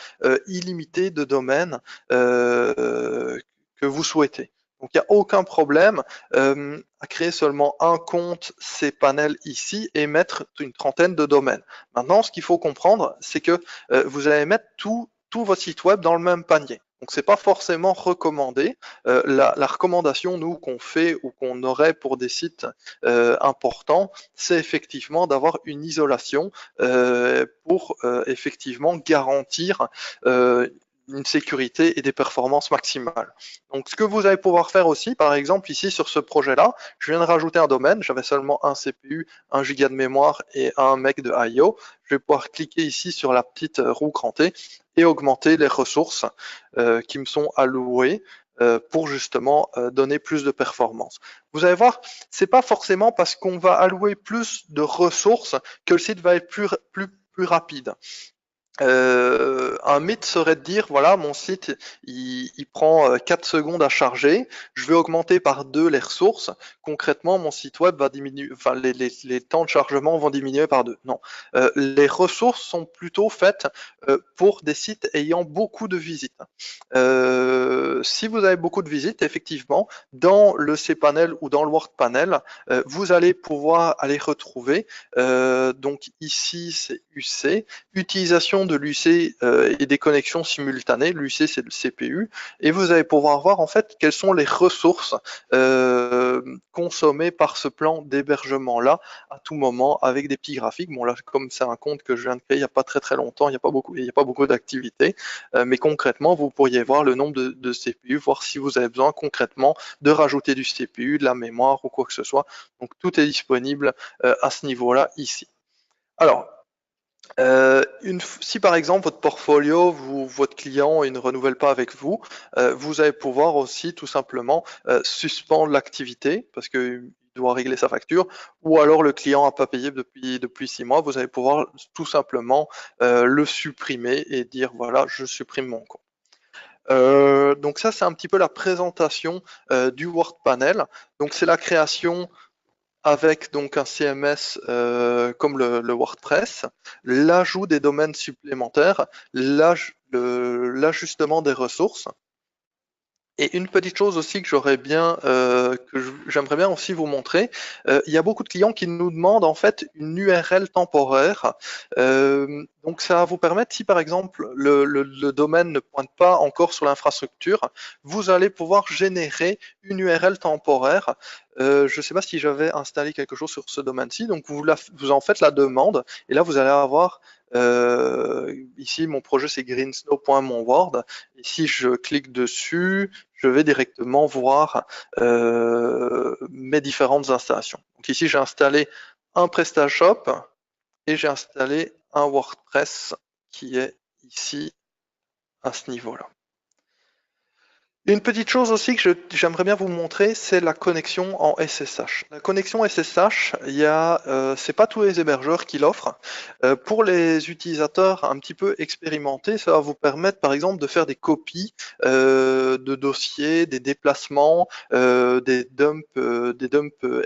illimité de domaines que vous souhaitez. Donc il n'y a aucun problème à créer seulement un compte cPanel ici et mettre une trentaine de domaines. Maintenant, ce qu'il faut comprendre, c'est que vous allez mettre tout votre site web dans le même panier. Donc c'est pas forcément recommandé. La recommandation, nous, qu'on fait ou qu'on aurait pour des sites importants, c'est effectivement d'avoir une isolation pour effectivement garantir une sécurité et des performances maximales. Donc ce que vous allez pouvoir faire aussi, par exemple ici sur ce projet-là, je viens de rajouter un domaine, j'avais seulement un CPU, 1 giga de mémoire et un meg de I/O. Je vais pouvoir cliquer ici sur la petite roue crantée et augmenter les ressources qui me sont allouées pour justement donner plus de performance. Vous allez voir, c'est pas forcément parce qu'on va allouer plus de ressources que le site va être plus rapide. Un mythe serait de dire, voilà, mon site, il prend 4 secondes à charger, je vais augmenter par 2 les ressources, concrètement, mon site web va diminuer, enfin, les temps de chargement vont diminuer par 2. Non, les ressources sont plutôt faites pour des sites ayant beaucoup de visites. Si vous avez beaucoup de visites, effectivement, dans le cPanel ou dans le WordPanel, vous allez pouvoir aller retrouver, donc ici c'est UC, utilisation de l'UC et des connexions simultanées. L'UC, c'est le CPU. Et vous allez pouvoir voir en fait quelles sont les ressources consommées par ce plan d'hébergement-là à tout moment avec des petits graphiques. Bon, là, comme c'est un compte que je viens de créer il n'y a pas très longtemps, il n'y a pas beaucoup d'activités. Mais concrètement, vous pourriez voir le nombre de CPU, voir si vous avez besoin concrètement de rajouter du CPU, de la mémoire ou quoi que ce soit. Donc, tout est disponible à ce niveau-là ici. Alors, si par exemple votre portfolio, votre client ne renouvelle pas avec vous, vous allez pouvoir aussi tout simplement suspendre l'activité parce qu'il doit régler sa facture, ou alors le client n'a pas payé depuis 6 mois, vous allez pouvoir tout simplement le supprimer et dire voilà, je supprime mon compte. Donc ça, c'est un petit peu la présentation du WordPanel. Donc c'est la création avec donc un CMS comme le WordPress, l'ajout des domaines supplémentaires, l'ajustement des ressources. Et une petite chose aussi que j'aimerais bien aussi vous montrer, il y a beaucoup de clients qui nous demandent en fait une URL temporaire. Donc ça va vous permettre, si par exemple le domaine ne pointe pas encore sur l'infrastructure, vous allez pouvoir générer une URL temporaire. Je ne sais pas si j'avais installé quelque chose sur ce domaine-ci, donc vous en faites la demande, et là vous allez avoir ici mon projet c'est greensnow.monword, et si je clique dessus, je vais directement voir mes différentes installations. Donc ici j'ai installé un PrestaShop et j'ai installé un WordPress qui est ici à ce niveau-là. Une petite chose aussi que j'aimerais bien vous montrer, c'est la connexion en SSH. La connexion SSH, c'est pas tous les hébergeurs qui l'offrent. Pour les utilisateurs un petit peu expérimentés, ça va vous permettre par exemple de faire des copies de dossiers, des déplacements, des dumps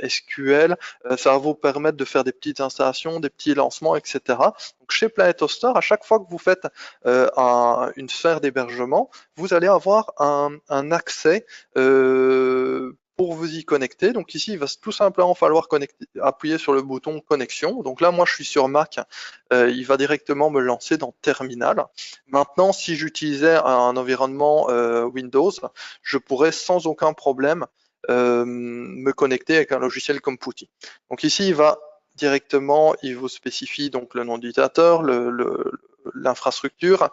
SQL. Ça va vous permettre de faire des petites installations, des petits lancements, etc. Donc chez Planet Hoster, à chaque fois que vous faites une sphère d'hébergement, vous allez avoir un accès pour vous y connecter. Donc ici, il va tout simplement falloir appuyer sur le bouton connexion. Donc là, moi, je suis sur Mac. Il va directement me lancer dans Terminal. Maintenant, si j'utilisais un environnement Windows, je pourrais sans aucun problème me connecter avec un logiciel comme Putty. Donc ici, il vous spécifie donc le nom d'utilisateur, l'infrastructure,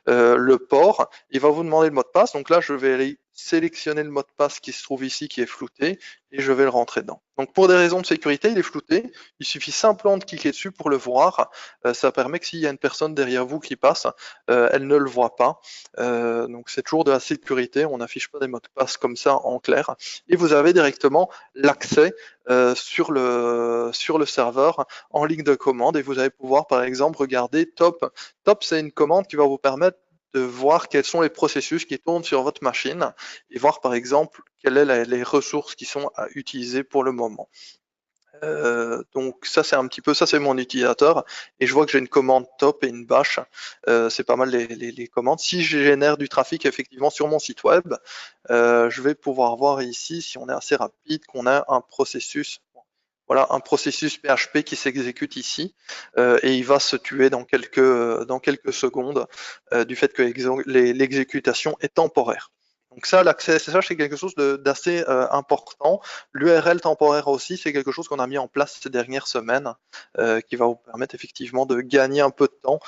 le port. Il va vous demander le mot de passe. Donc là, je vais aller sélectionner le mot de passe qui se trouve ici, qui est flouté, et je vais le rentrer dedans. Donc pour des raisons de sécurité, il est flouté. Il suffit simplement de cliquer dessus pour le voir. Ça permet que s'il y a une personne derrière vous qui passe, elle ne le voit pas. Donc c'est toujours de la sécurité. On n'affiche pas des mots de passe comme ça en clair. Et vous avez directement l'accès sur le serveur en ligne de commande, et vous allez pouvoir par exemple regarder Top. Top, c'est une commande qui va vous permettre de voir quels sont les processus qui tournent sur votre machine et voir par exemple quelles sont les ressources qui sont à utiliser pour le moment. Donc ça c'est un petit peu, ça c'est mon utilisateur et je vois que j'ai une commande top et une bash. C'est pas mal les commandes. Si je génère du trafic effectivement sur mon site web, je vais pouvoir voir ici si on est assez rapide qu'on a un processus. Voilà, un processus PHP qui s'exécute ici et il va se tuer dans quelques secondes du fait que l'exécutation est temporaire. Donc ça, l'accès SSH, c'est quelque chose d'assez important. L'URL temporaire aussi, c'est quelque chose qu'on a mis en place ces dernières semaines qui va vous permettre effectivement de gagner un peu de temps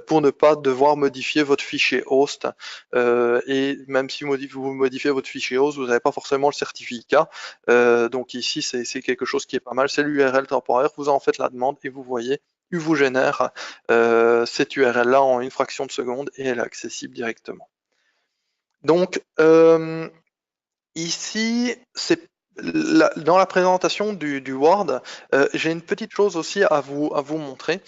pour ne pas devoir modifier votre fichier host. Et même si vous modifiez votre fichier host, vous n'avez pas forcément le certificat. Donc ici, c'est quelque chose qui est pas mal. C'est l'URL temporaire, vous en faites la demande et vous voyez, il vous génère cette URL-là en une fraction de seconde et elle est accessible directement. Donc ici, dans la présentation du Word, j'ai une petite chose aussi à vous montrer.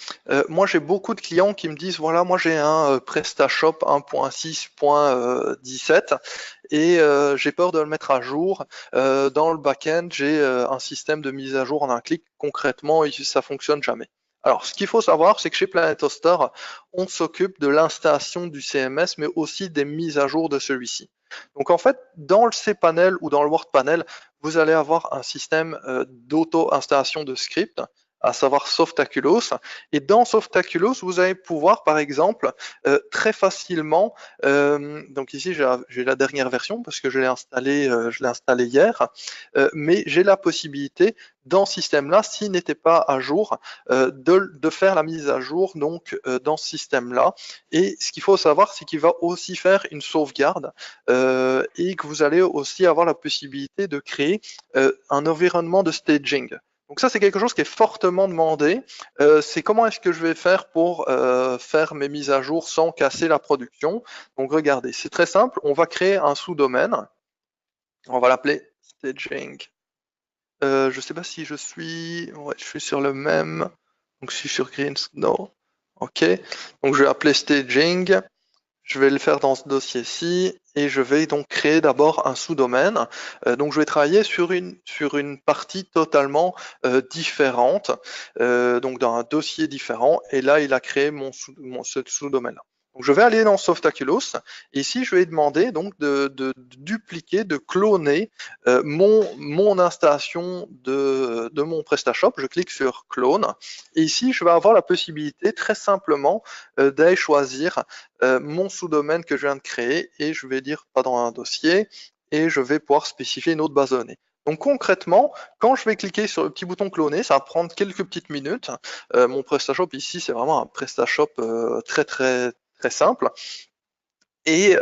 Moi, j'ai beaucoup de clients qui me disent, voilà, moi j'ai un PrestaShop 1.6.17 et j'ai peur de le mettre à jour. Dans le back-end, j'ai un système de mise à jour en un clic. Concrètement, ça fonctionne jamais. Alors, ce qu'il faut savoir, c'est que chez Planet Hoster, on s'occupe de l'installation du CMS, mais aussi des mises à jour de celui-ci. Donc en fait, dans le cPanel ou dans le WordPanel, vous allez avoir un système d'auto-installation de scripts, à savoir Softaculous. Et dans Softaculous, vous allez pouvoir, par exemple, très facilement, donc ici j'ai la dernière version parce que je l'ai installé hier, mais j'ai la possibilité dans ce système-là, s'il n'était pas à jour, de faire la mise à jour donc dans ce système-là. Et ce qu'il faut savoir, c'est qu'il va aussi faire une sauvegarde et que vous allez aussi avoir la possibilité de créer un environnement de staging. Donc ça, c'est quelque chose qui est fortement demandé. C'est comment est-ce que je vais faire pour faire mes mises à jour sans casser la production. Donc regardez, c'est très simple. On va créer un sous-domaine. On va l'appeler staging. Je ne sais pas si je suis sur le même. Donc si je suis sur Green, non. Ok. Donc je vais appeler staging. Je vais le faire dans ce dossier-ci et je vais donc créer d'abord un sous-domaine. Donc je vais travailler sur une partie totalement différente, donc dans un dossier différent. Et là, il a créé ce sous-domaine-là. Donc je vais aller dans Softaculous et ici je vais demander donc de dupliquer, de cloner mon installation de mon PrestaShop. Je clique sur clone et ici je vais avoir la possibilité très simplement d'aller choisir mon sous-domaine que je viens de créer et je vais dire pas dans un dossier et je vais pouvoir spécifier une autre base de données. Donc concrètement, quand je vais cliquer sur le petit bouton cloner, ça va prendre quelques petites minutes. Mon PrestaShop ici, c'est vraiment un PrestaShop très simple. Et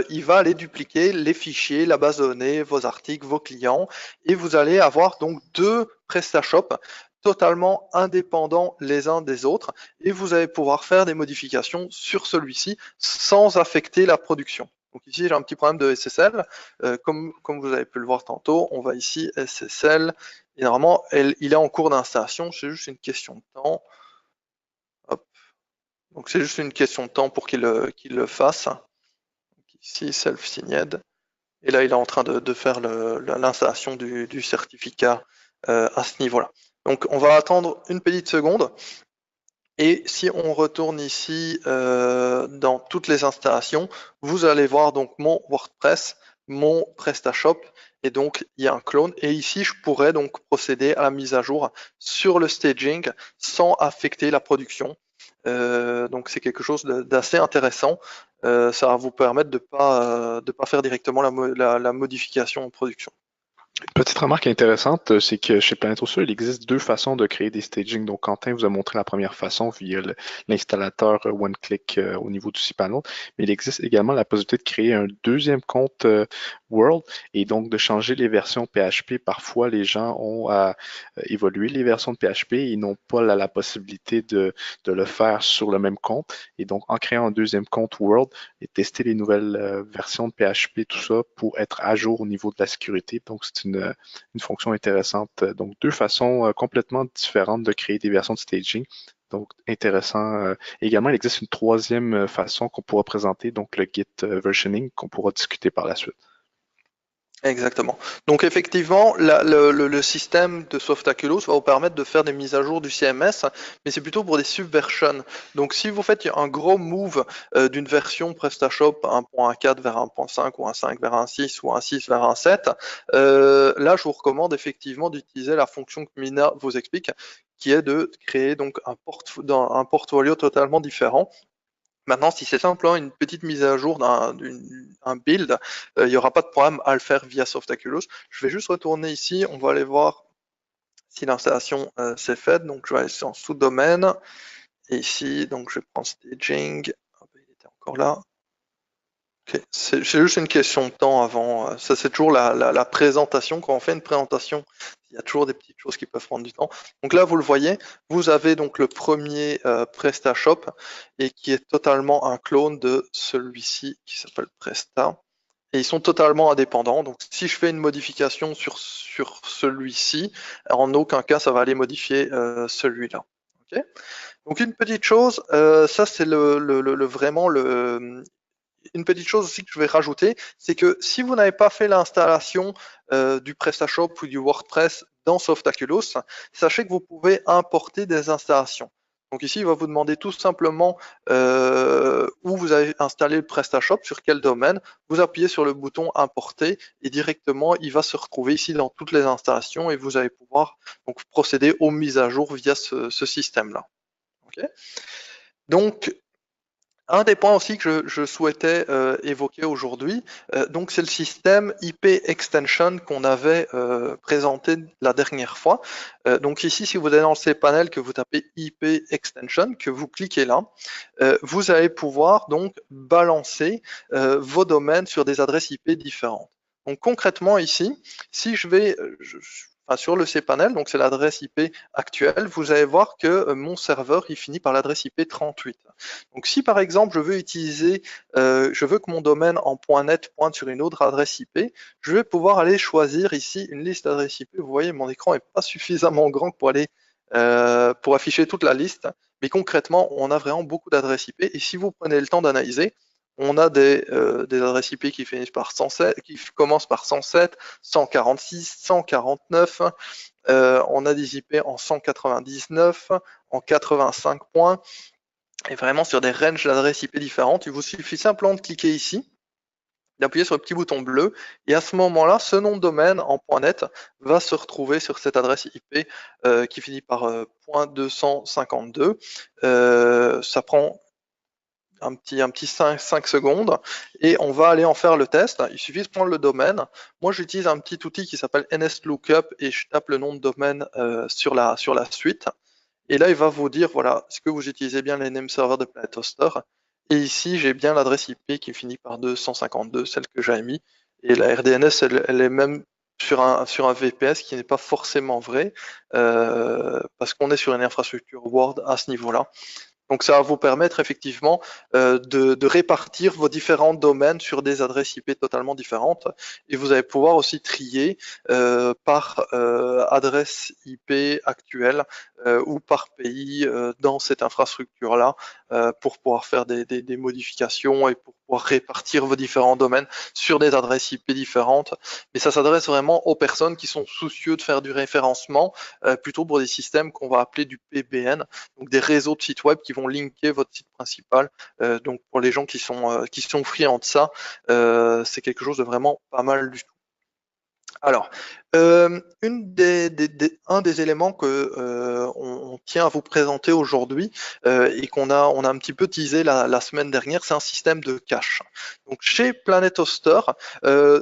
il va aller dupliquer les fichiers, la base de données, vos articles, vos clients, et vous allez avoir donc deux PrestaShop totalement indépendants les uns des autres, et vous allez pouvoir faire des modifications sur celui-ci sans affecter la production. Donc ici j'ai un petit problème de SSL, comme vous avez pu le voir tantôt, on va ici SSL, et normalement il est en cours d'installation, c'est juste une question de temps. Hop. Donc c'est juste une question de temps pour qu'il le fasse. Ici, self-signed. Et là, il est en train de faire l'installation du certificat à ce niveau-là. Donc, on va attendre une petite seconde. Et si on retourne ici dans toutes les installations, vous allez voir donc mon WordPress, mon PrestaShop, et donc il y a un clone. Et ici, je pourrais donc procéder à la mise à jour sur le staging sans affecter la production. Donc c'est quelque chose d'assez intéressant. Ça va vous permettre de pas faire directement la modification en production. Petite remarque intéressante, c'est que chez Planet Hoster, il existe deux façons de créer des staging. Donc, Quentin vous a montré la première façon via l'installateur OneClick au niveau du cPanel, mais il existe également la possibilité de créer un deuxième compte World et donc de changer les versions PHP. Parfois, les gens ont à évoluer les versions de PHP et n'ont pas la possibilité de le faire sur le même compte. Et donc, en créant un deuxième compte World et tester les nouvelles versions de PHP, tout ça, pour être à jour au niveau de la sécurité. Donc, c'est une fonction intéressante. Donc, deux façons complètement différentes de créer des versions de staging. Donc, intéressant. Également, il existe une troisième façon qu'on pourra présenter, donc le Git versioning, qu'on pourra discuter par la suite. Exactement. Donc effectivement, le système de Softaculous va vous permettre de faire des mises à jour du CMS, mais c'est plutôt pour des subversions. Donc si vous faites un gros move d'une version PrestaShop 1.4 vers 1.5 ou un 5 vers un 6 ou un 6 vers un 7, là je vous recommande effectivement d'utiliser la fonction que Mina vous explique, qui est de créer donc un portfolio totalement différent. Maintenant, si c'est simplement une petite mise à jour d'un build, il n'y aura pas de problème à le faire via Softaculous. Je vais juste retourner ici, on va aller voir si l'installation s'est faite. Donc je vais aller en sous-domaine, et ici, donc je prends staging. Ah, ben, il était encore là. Okay. C'est juste une question de temps avant. Ça, c'est toujours la présentation. Quand on fait une présentation, il y a toujours des petites choses qui peuvent prendre du temps. Donc là, vous le voyez, vous avez donc le premier PrestaShop et qui est totalement un clone de celui-ci qui s'appelle Presta. Et ils sont totalement indépendants. Donc si je fais une modification sur celui-ci, en aucun cas, ça va aller modifier celui-là. Okay. Donc une petite chose, ça c'est vraiment une petite chose aussi que je vais rajouter, c'est que si vous n'avez pas fait l'installation du PrestaShop ou du WordPress dans Softaculous, sachez que vous pouvez importer des installations. Donc ici, il va vous demander tout simplement où vous avez installé le PrestaShop, sur quel domaine. Vous appuyez sur le bouton importer et directement, il va se retrouver ici dans toutes les installations et vous allez pouvoir donc procéder aux mises à jour via ce système-là. Okay. Donc, un des points aussi que je souhaitais évoquer aujourd'hui, donc c'est le système IP Extension qu'on avait présenté la dernière fois. Donc ici, si vous allez dans le cPanel, que vous tapez IP Extension, que vous cliquez là, vous allez pouvoir donc balancer vos domaines sur des adresses IP différentes. Donc concrètement ici, si je vais sur le cPanel, donc c'est l'adresse IP actuelle, vous allez voir que mon serveur il finit par l'adresse IP 38. Donc si par exemple je veux utiliser, je veux que mon domaine en .net pointe sur une autre adresse IP, je vais pouvoir aller choisir ici une liste d'adresses IP. Vous voyez, mon écran n'est pas suffisamment grand pour aller pour afficher toute la liste, mais concrètement, on a vraiment beaucoup d'adresses IP. Et si vous prenez le temps d'analyser, on a des adresses IP qui finissent par 107, qui commencent par 107, 146, 149. On a des IP en 199, en 85 points, et vraiment sur des ranges d'adresses IP différentes. Il vous suffit simplement de cliquer ici, d'appuyer sur le petit bouton bleu, et à ce moment-là, ce nom de domaine en .net va se retrouver sur cette adresse IP qui finit par .252. Ça prend un petit 5 secondes et on va aller en faire le test. Il suffit de prendre le domaine. Moi, j'utilise un petit outil qui s'appelle NSLookup et je tape le nom de domaine sur la suite. Et là, il va vous dire, voilà, est-ce que vous utilisez bien les name servers de Planet Hoster? Et ici, j'ai bien l'adresse IP qui finit par 252, celle que j'avais mis. Et la RDNS, elle est même sur un VPS qui n'est pas forcément vrai, parce qu'on est sur une infrastructure Word à ce niveau-là. Donc ça va vous permettre effectivement de répartir vos différents domaines sur des adresses IP totalement différentes, et vous allez pouvoir aussi trier par adresse IP actuelle ou par pays dans cette infrastructure-là pour pouvoir faire des modifications et pour pouvoir répartir vos différents domaines sur des adresses IP différentes. Mais ça s'adresse vraiment aux personnes qui sont soucieux de faire du référencement, plutôt pour des systèmes qu'on va appeler du PBN, donc des réseaux de sites web qui vont linker votre site principal. Donc pour les gens qui sont friands de ça, c'est quelque chose de vraiment pas mal du tout. Alors, un des éléments que on tient à vous présenter aujourd'hui et qu'on a un petit peu teasé la semaine dernière, c'est un système de cache. Donc chez Planet Hoster,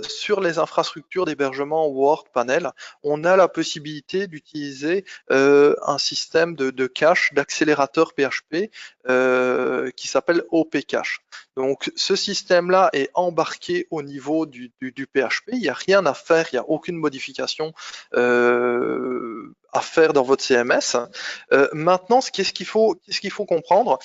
sur les infrastructures d'hébergement WordPanel, on a la possibilité d'utiliser un système de cache, d'accélérateur PHP qui s'appelle OP-Cache. Donc ce système-là est embarqué au niveau du PHP, il n'y a rien à faire, il n'y a aucune modification à faire dans votre CMS. Maintenant, qu'est-ce qu'il faut comprendre?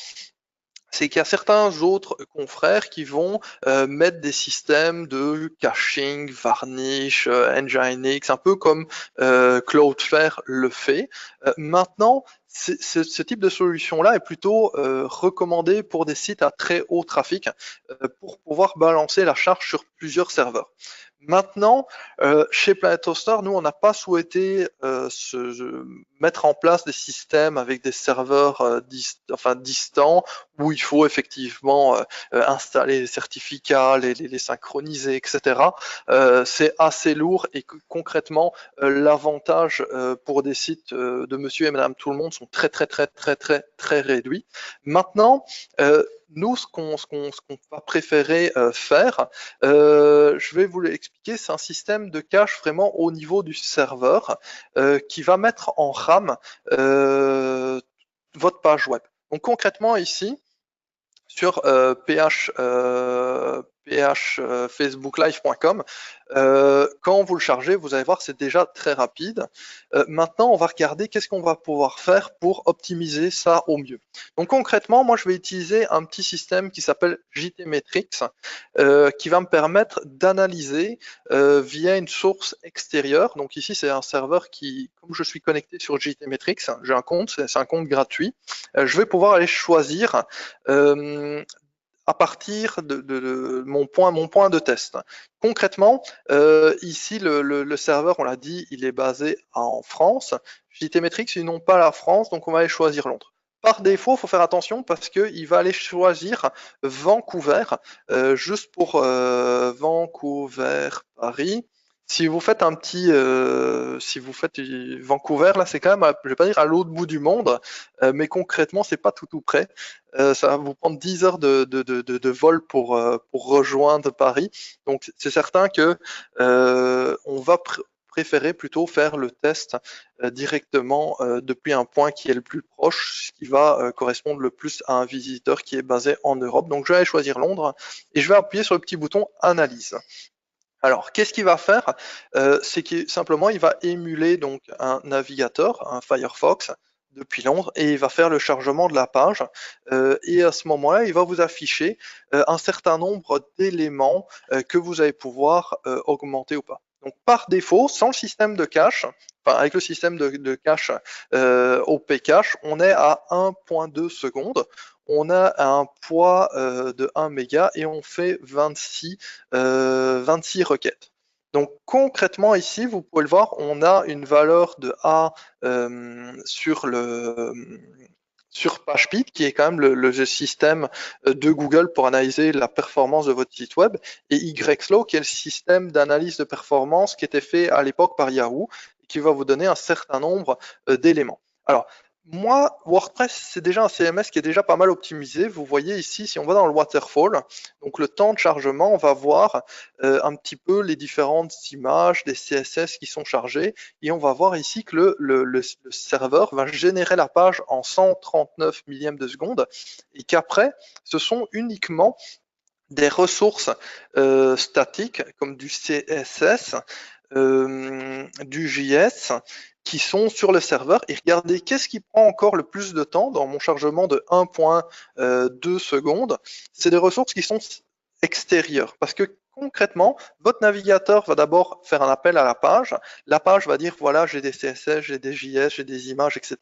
C'est qu'il y a certains autres confrères qui vont mettre des systèmes de caching, varnish, Nginx, un peu comme Cloudflare le fait. Maintenant, ce type de solution-là est plutôt recommandé pour des sites à très haut trafic pour pouvoir balancer la charge sur plusieurs serveurs. Maintenant, chez Planet Hoster, nous, on n'a pas souhaité mettre en place des systèmes avec des serveurs distants où il faut effectivement installer les certificats, les synchroniser, etc. C'est assez lourd et concrètement, l'avantage pour des sites de monsieur et madame tout le monde sont très réduits. Maintenant, nous, ce qu'on va préférer faire, je vais vous l'expliquer, c'est un système de cache vraiment au niveau du serveur qui va mettre en RAM votre page web. Donc concrètement ici, sur phfacebooklive.com, quand vous le chargez, vous allez voir, c'est déjà très rapide. Maintenant, on va regarder qu'est-ce qu'on va pouvoir faire pour optimiser ça au mieux. Donc concrètement, moi, je vais utiliser un petit système qui s'appelle JTmetrix, qui va me permettre d'analyser via une source extérieure. Donc ici, c'est un serveur qui, comme je suis connecté sur JTmetrix, j'ai un compte, c'est un compte gratuit, je vais pouvoir aller choisir à partir de mon point de test. Concrètement, ici, le serveur, on l'a dit, il est basé en France. JTmetrix, ils n'ont pas la France, donc on va aller choisir Londres. Par défaut, il faut faire attention parce qu'il va aller choisir Vancouver, juste pour Vancouver, Paris. Si vous faites Vancouver, là, c'est quand même, je vais pas dire à l'autre bout du monde, mais concrètement, c'est pas tout près. Ça va vous prendre 10 heures de vol pour rejoindre Paris. Donc, c'est certain que on va préférer plutôt faire le test directement depuis un point qui est le plus proche, ce qui va correspondre le plus à un visiteur qui est basé en Europe. Donc, je vais aller choisir Londres et je vais appuyer sur le petit bouton Analyse. Alors, qu'est-ce qu'il va faire? C'est que simplement, il va émuler donc un navigateur, un Firefox, depuis Londres, et il va faire le chargement de la page. Et à ce moment-là, il va vous afficher un certain nombre d'éléments que vous allez pouvoir augmenter ou pas. Donc, par défaut, sans le système de cache, enfin avec le système de cache OP Cache, on est à 1.2 secondes. On a un poids de 1 méga et on fait 26 requêtes. Donc concrètement ici, vous pouvez le voir, on a une valeur de A sur PageSpeed, qui est quand même le système de Google pour analyser la performance de votre site web, et YSlow, qui est le système d'analyse de performance qui était fait à l'époque par Yahoo, et qui va vous donner un certain nombre d'éléments. Alors, moi, WordPress, c'est déjà un CMS qui est déjà pas mal optimisé. Vous voyez ici, si on va dans le waterfall, donc le temps de chargement, on va voir un petit peu les différentes images des CSS qui sont chargées, et on va voir ici que le serveur va générer la page en 139 millièmes de seconde, et qu'après, ce sont uniquement des ressources statiques comme du CSS, du JS, qui sont sur le serveur, et regardez qu'est-ce qui prend encore le plus de temps dans mon chargement de 1.2 secondes. C'est des ressources qui sont extérieures, parce que concrètement, votre navigateur va d'abord faire un appel à la page va dire voilà, j'ai des CSS, j'ai des JS, j'ai des images, etc.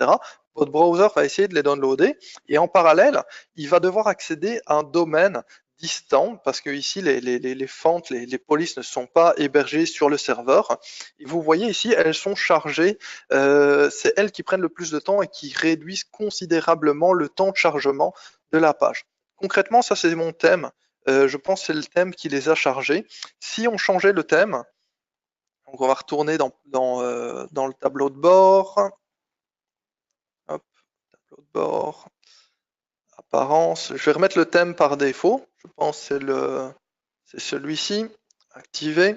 Votre browser va essayer de les downloader, et en parallèle, il va devoir accéder à un domaine distant, parce que ici les fentes, les polices ne sont pas hébergées sur le serveur. Et vous voyez ici, elles sont chargées, c'est elles qui prennent le plus de temps et qui réduisent considérablement le temps de chargement de la page. Concrètement, ça c'est mon thème. Je pense que c'est le thème qui les a chargés. Si on changeait le thème, donc on va retourner dans le tableau de bord. Hop, tableau de bord. Apparence. Je vais remettre le thème par défaut. Je pense que c'est celui-ci. Activer.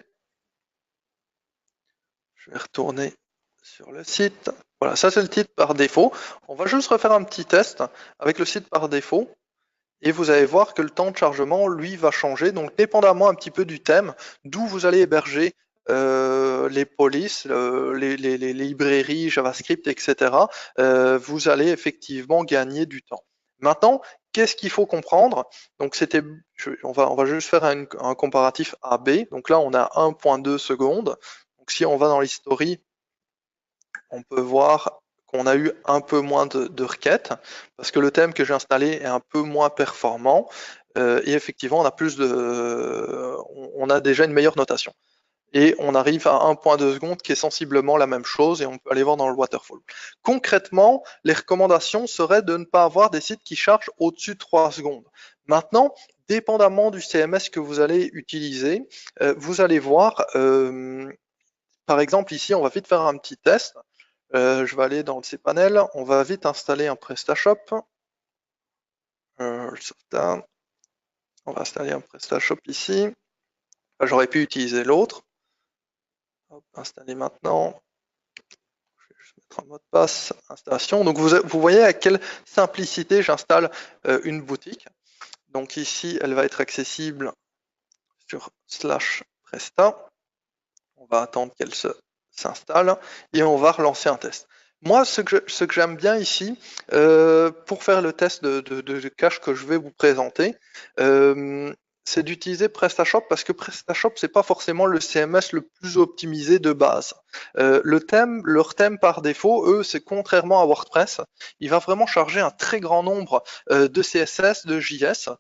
Je vais retourner sur le site. Voilà, ça c'est le titre par défaut. On va juste refaire un petit test avec le site par défaut. Et vous allez voir que le temps de chargement, lui, va changer. Donc, dépendamment un petit peu du thème, d'où vous allez héberger les polices, les librairies JavaScript, etc., vous allez effectivement gagner du temps. Maintenant, qu'est-ce qu'il faut comprendre? Donc, on va juste faire un comparatif A-B. Donc là, on a 1.2 secondes. Donc, si on va dans l'history, on peut voir qu'on a eu un peu moins de requêtes, parce que le thème que j'ai installé est un peu moins performant, et effectivement, on a déjà une meilleure notation. et on arrive à 1.2 secondes qui est sensiblement la même chose et on peut aller voir dans le waterfall. Concrètement, les recommandations seraient de ne pas avoir des sites qui chargent au-dessus de 3 secondes. Maintenant, dépendamment du CMS que vous allez utiliser, vous allez voir, par exemple ici, on va vite faire un petit test. Je vais aller dans le cPanel, on va vite installer un PrestaShop. On va installer un PrestaShop ici. J'aurais pu utiliser l'autre. Installer maintenant. Je vais juste mettre un mot de passe, installation. Donc vous voyez à quelle simplicité j'installe une boutique. Donc ici, elle va être accessible sur /presta. On va attendre qu'elle s'installe et on va relancer un test. Moi, ce que j'aime bien ici, pour faire le test de cache que je vais vous présenter, c'est d'utiliser PrestaShop parce que PrestaShop, c'est pas forcément le CMS le plus optimisé de base. Leur thème par défaut, eux, c'est contrairement à WordPress, il va vraiment charger un très grand nombre de CSS, de JS.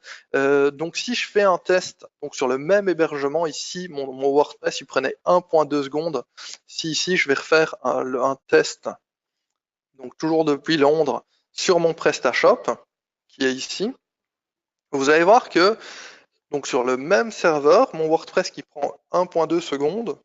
Donc si je fais un test donc sur le même hébergement, ici, mon WordPress, il prenait 1.2 secondes. Si ici, je vais refaire un test, donc toujours depuis Londres, sur mon PrestaShop, qui est ici, vous allez voir que donc sur le même serveur, mon WordPress qui prend 1.2 secondes,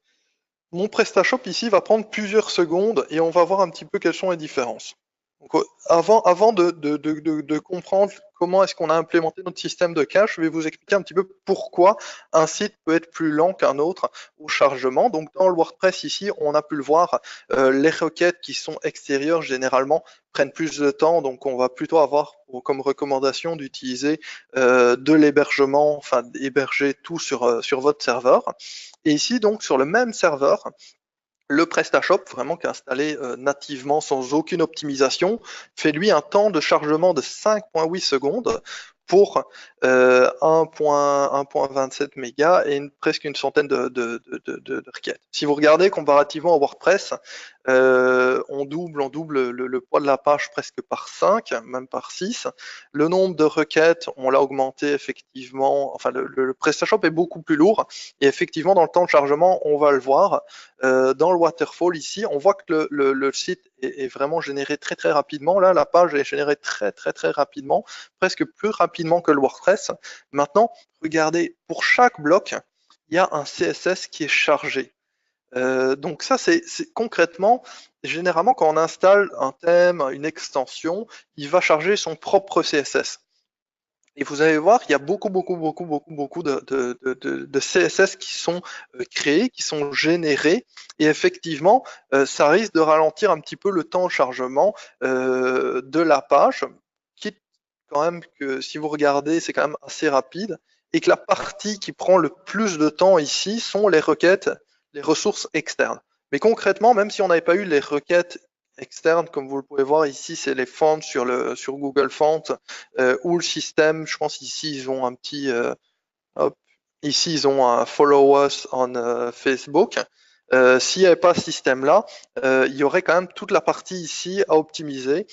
mon PrestaShop ici va prendre plusieurs secondes et on va voir un petit peu quelles sont les différences. Donc, avant de comprendre comment est-ce qu'on a implémenté notre système de cache, je vais vous expliquer un petit peu pourquoi un site peut être plus lent qu'un autre au chargement. Donc dans le WordPress ici, on a pu le voir, les requêtes qui sont extérieures généralement prennent plus de temps, donc on va plutôt avoir comme recommandation d'utiliser de l'hébergement, enfin d'héberger tout sur votre serveur. Et ici donc sur le même serveur, le PrestaShop, vraiment qui est installé nativement sans aucune optimisation, fait lui un temps de chargement de 5.8 secondes pour 1.27 mégas et presque une centaine de requêtes. Si vous regardez comparativement à WordPress, on double le poids de la page presque par 5, même par 6. Le nombre de requêtes, on l'a augmenté effectivement, enfin le PrestaShop est beaucoup plus lourd et effectivement dans le temps de chargement, on va le voir. Dans le waterfall ici, on voit que le site est vraiment généré très très rapidement. Là, la page est générée très très très rapidement, presque plus rapidement que le WordPress. Maintenant, regardez, pour chaque bloc, il y a un CSS qui est chargé. Donc ça, c'est concrètement, généralement, quand on installe un thème, une extension, il va charger son propre CSS. Et vous allez voir, il y a beaucoup de CSS qui sont créés, qui sont générés, et effectivement, ça risque de ralentir un petit peu le temps de chargement de la page, quitte quand même que si vous regardez, c'est quand même assez rapide, et que la partie qui prend le plus de temps ici sont les requêtes, les ressources externes. Mais concrètement, même si on n'avait pas eu les requêtes externes, comme vous le pouvez voir ici, c'est les fonts sur Google Fonts ou le système. Je pense ici ils ont un petit, ici ils ont un Follow Us on Facebook. S'il n'y avait pas ce système-là, il y aurait quand même toute la partie ici à optimiser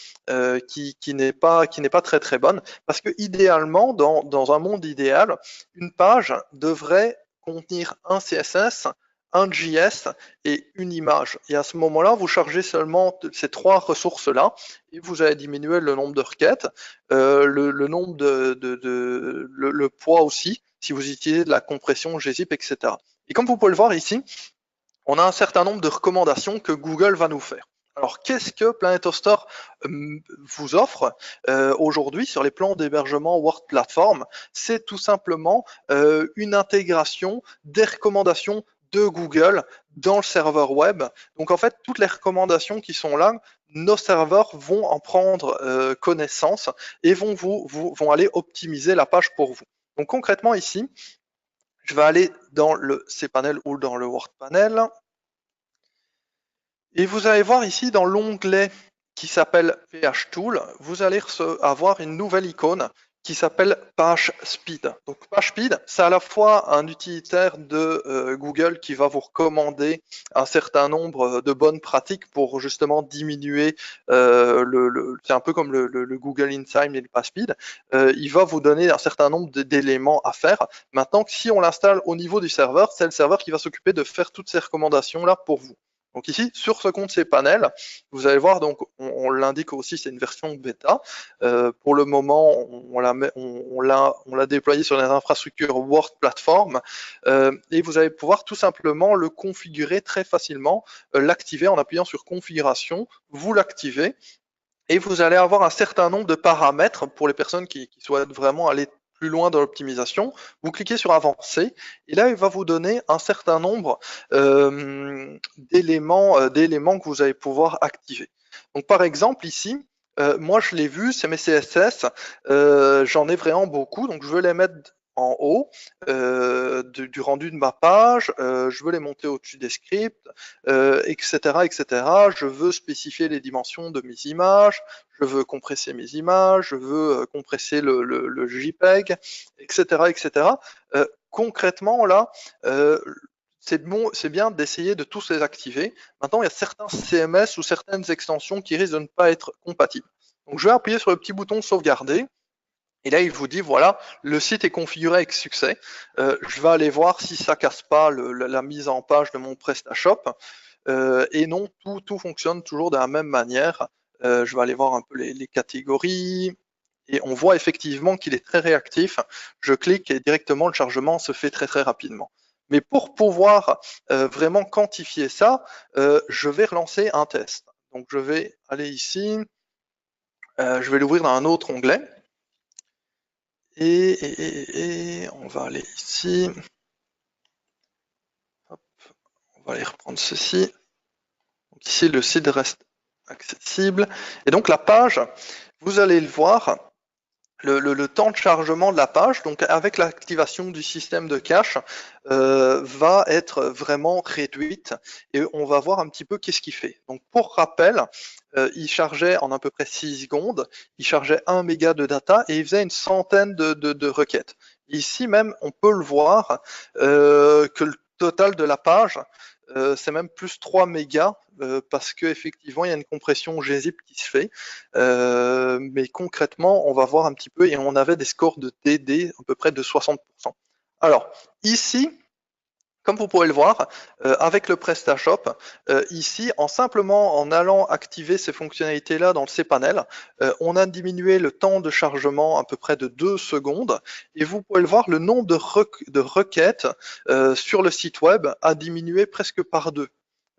qui n'est pas très très bonne, parce que idéalement, dans un monde idéal, une page devrait contenir un CSS, un JS et une image. Et à ce moment-là, vous chargez seulement ces trois ressources-là et vous allez diminuer le nombre de requêtes, le nombre le poids aussi, si vous utilisez de la compression gzip, etc. Et comme vous pouvez le voir ici, on a un certain nombre de recommandations que Google va nous faire. Alors, qu'est-ce que Planet Hoster vous offre aujourd'hui sur les plans d'hébergement Word Platform? C'est tout simplement une intégration des recommandations de Google dans le serveur web. Donc, en fait, toutes les recommandations qui sont là, nos serveurs vont en prendre connaissance et vont aller optimiser la page pour vous. Donc, concrètement, ici, je vais aller dans le cPanel ou dans le WordPanel. Et vous allez voir ici dans l'onglet qui s'appelle PH Tool, vous allez avoir une nouvelle icône qui s'appelle PageSpeed. Donc PageSpeed, c'est à la fois un utilitaire de Google qui va vous recommander un certain nombre de bonnes pratiques pour justement diminuer c'est un peu comme le Google Insight et le PageSpeed. Il va vous donner un certain nombre d'éléments à faire. Maintenant, si on l'installe au niveau du serveur, c'est le serveur qui va s'occuper de faire toutes ces recommandations là pour vous. Donc ici, sur ce compte cPanel, vous allez voir, donc on l'indique aussi, c'est une version bêta. Pour le moment, on l'a déployé sur les infrastructures Word Platform et vous allez pouvoir tout simplement le configurer très facilement, l'activer en appuyant sur Configuration, vous l'activez et vous allez avoir un certain nombre de paramètres pour les personnes qui souhaitent vraiment aller plus loin dans l'optimisation. Vous cliquez sur Avancer et là, il va vous donner un certain nombre d'éléments que vous allez pouvoir activer. Donc par exemple ici, moi je l'ai vu, c'est mes CSS, j'en ai vraiment beaucoup, donc je veux les mettre en haut du rendu de ma page, je veux les monter au-dessus des scripts, etc., etc. Je veux spécifier les dimensions de mes images, je veux compresser mes images, je veux compresser le JPEG, etc., etc. Concrètement, là, c'est bien d'essayer de tous les activer. Maintenant, il y a certains CMS ou certaines extensions qui risquent de ne pas être compatibles. Donc, je vais appuyer sur le petit bouton sauvegarder. Et là, il vous dit, voilà, le site est configuré avec succès. Je vais aller voir si ça casse pas la mise en page de mon PrestaShop. Et non, tout fonctionne toujours de la même manière. Je vais aller voir un peu les catégories. Et on voit effectivement qu'il est très réactif. Je clique et directement le chargement se fait très rapidement. Mais pour pouvoir vraiment quantifier ça, je vais relancer un test. Donc je vais aller ici, je vais l'ouvrir dans un autre onglet. Et on va aller ici. Hop, on va aller reprendre ceci. Donc ici, le site reste accessible. Et donc la page, vous allez le voir, le temps de chargement de la page, donc avec l'activation du système de cache, va être vraiment réduite et on va voir un petit peu qu'est-ce qu'il fait. Donc pour rappel, il chargeait en à peu près 6 secondes, il chargeait 1 méga de data et il faisait une centaine de requêtes. Ici même, on peut le voir que le total de la page, c'est même plus 3 mégas parce qu'effectivement, il y a une compression gzip qui se fait. Mais concrètement, on va voir un petit peu et on avait des scores de TD à peu près de 60%. Alors, ici, comme vous pouvez le voir, avec le PrestaShop, ici, simplement en allant activer ces fonctionnalités-là dans le cPanel, on a diminué le temps de chargement à peu près de 2 secondes. Et vous pouvez le voir, le nombre de requêtes sur le site web a diminué presque par 2,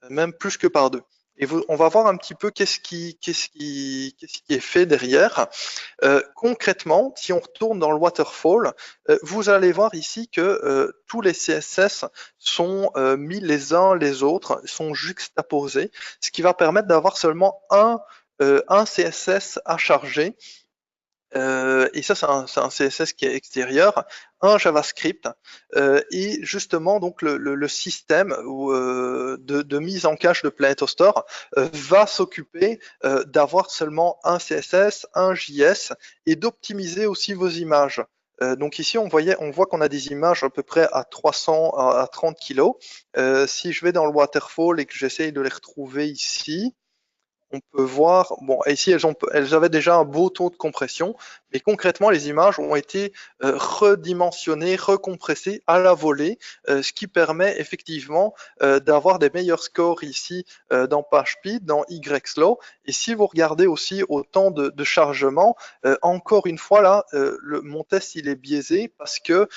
même plus que par 2. Et on va voir un petit peu qu'est-ce qui est fait derrière. Concrètement, si on retourne dans le waterfall, vous allez voir ici que tous les CSS sont mis les uns les autres, sont juxtaposés, ce qui va permettre d'avoir seulement un CSS à charger. Et ça, c'est un CSS qui est extérieur, un JavaScript, et justement donc le système de mise en cache de Planet Hoster va s'occuper d'avoir seulement un CSS, un JS, et d'optimiser aussi vos images. Donc ici, on voit qu'on a des images à peu près à 300 à 30 kg. Si je vais dans le waterfall et que j'essaye de les retrouver ici, on peut voir, bon, ici elles avaient déjà un beau taux de compression, mais concrètement les images ont été redimensionnées, recompressées à la volée, ce qui permet effectivement d'avoir des meilleurs scores ici dans PageSpeed, dans YSlow. Et si vous regardez aussi au temps de chargement, encore une fois là, mon test il est biaisé parce que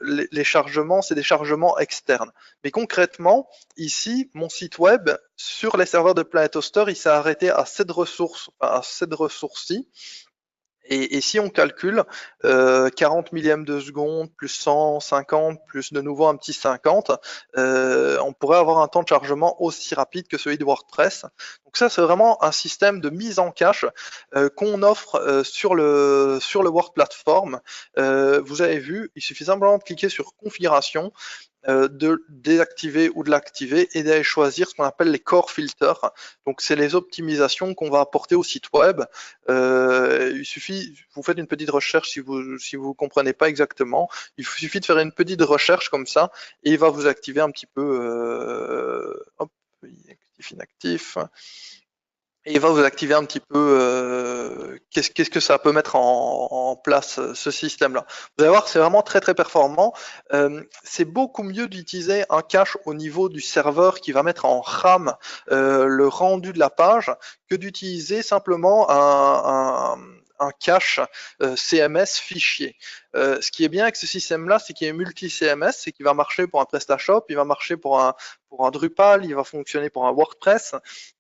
les chargements, c'est des chargements externes. Mais concrètement, ici, mon site web, sur les serveurs de Planet Hoster, il s'est arrêté à cette ressource-ci. Et si on calcule 40 millièmes de seconde, plus 150, plus de nouveau un petit 50, on pourrait avoir un temps de chargement aussi rapide que celui de WordPress. Donc ça, c'est vraiment un système de mise en cache qu'on offre sur le Word Platform. Vous avez vu, il suffit simplement de cliquer sur Configuration de désactiver ou de l'activer et d'aller choisir ce qu'on appelle les core filters. Donc c'est les optimisations qu'on va apporter au site web. Il suffit, vous faites une petite recherche si vous comprenez pas exactement. Il suffit de faire une petite recherche comme ça et il va vous activer un petit peu. Hop, actif, inactif. Et il va vous activer un petit peu qu'est-ce que ça peut mettre en place ce système-là. Vous allez voir, c'est vraiment très très performant. C'est beaucoup mieux d'utiliser un cache au niveau du serveur qui va mettre en RAM le rendu de la page que d'utiliser simplement un cache CMS fichier. Ce qui est bien avec ce système-là, c'est qu'il est multi-CMS, c'est qu'il va marcher pour un PrestaShop, il va marcher pour un Drupal, il va fonctionner pour un WordPress,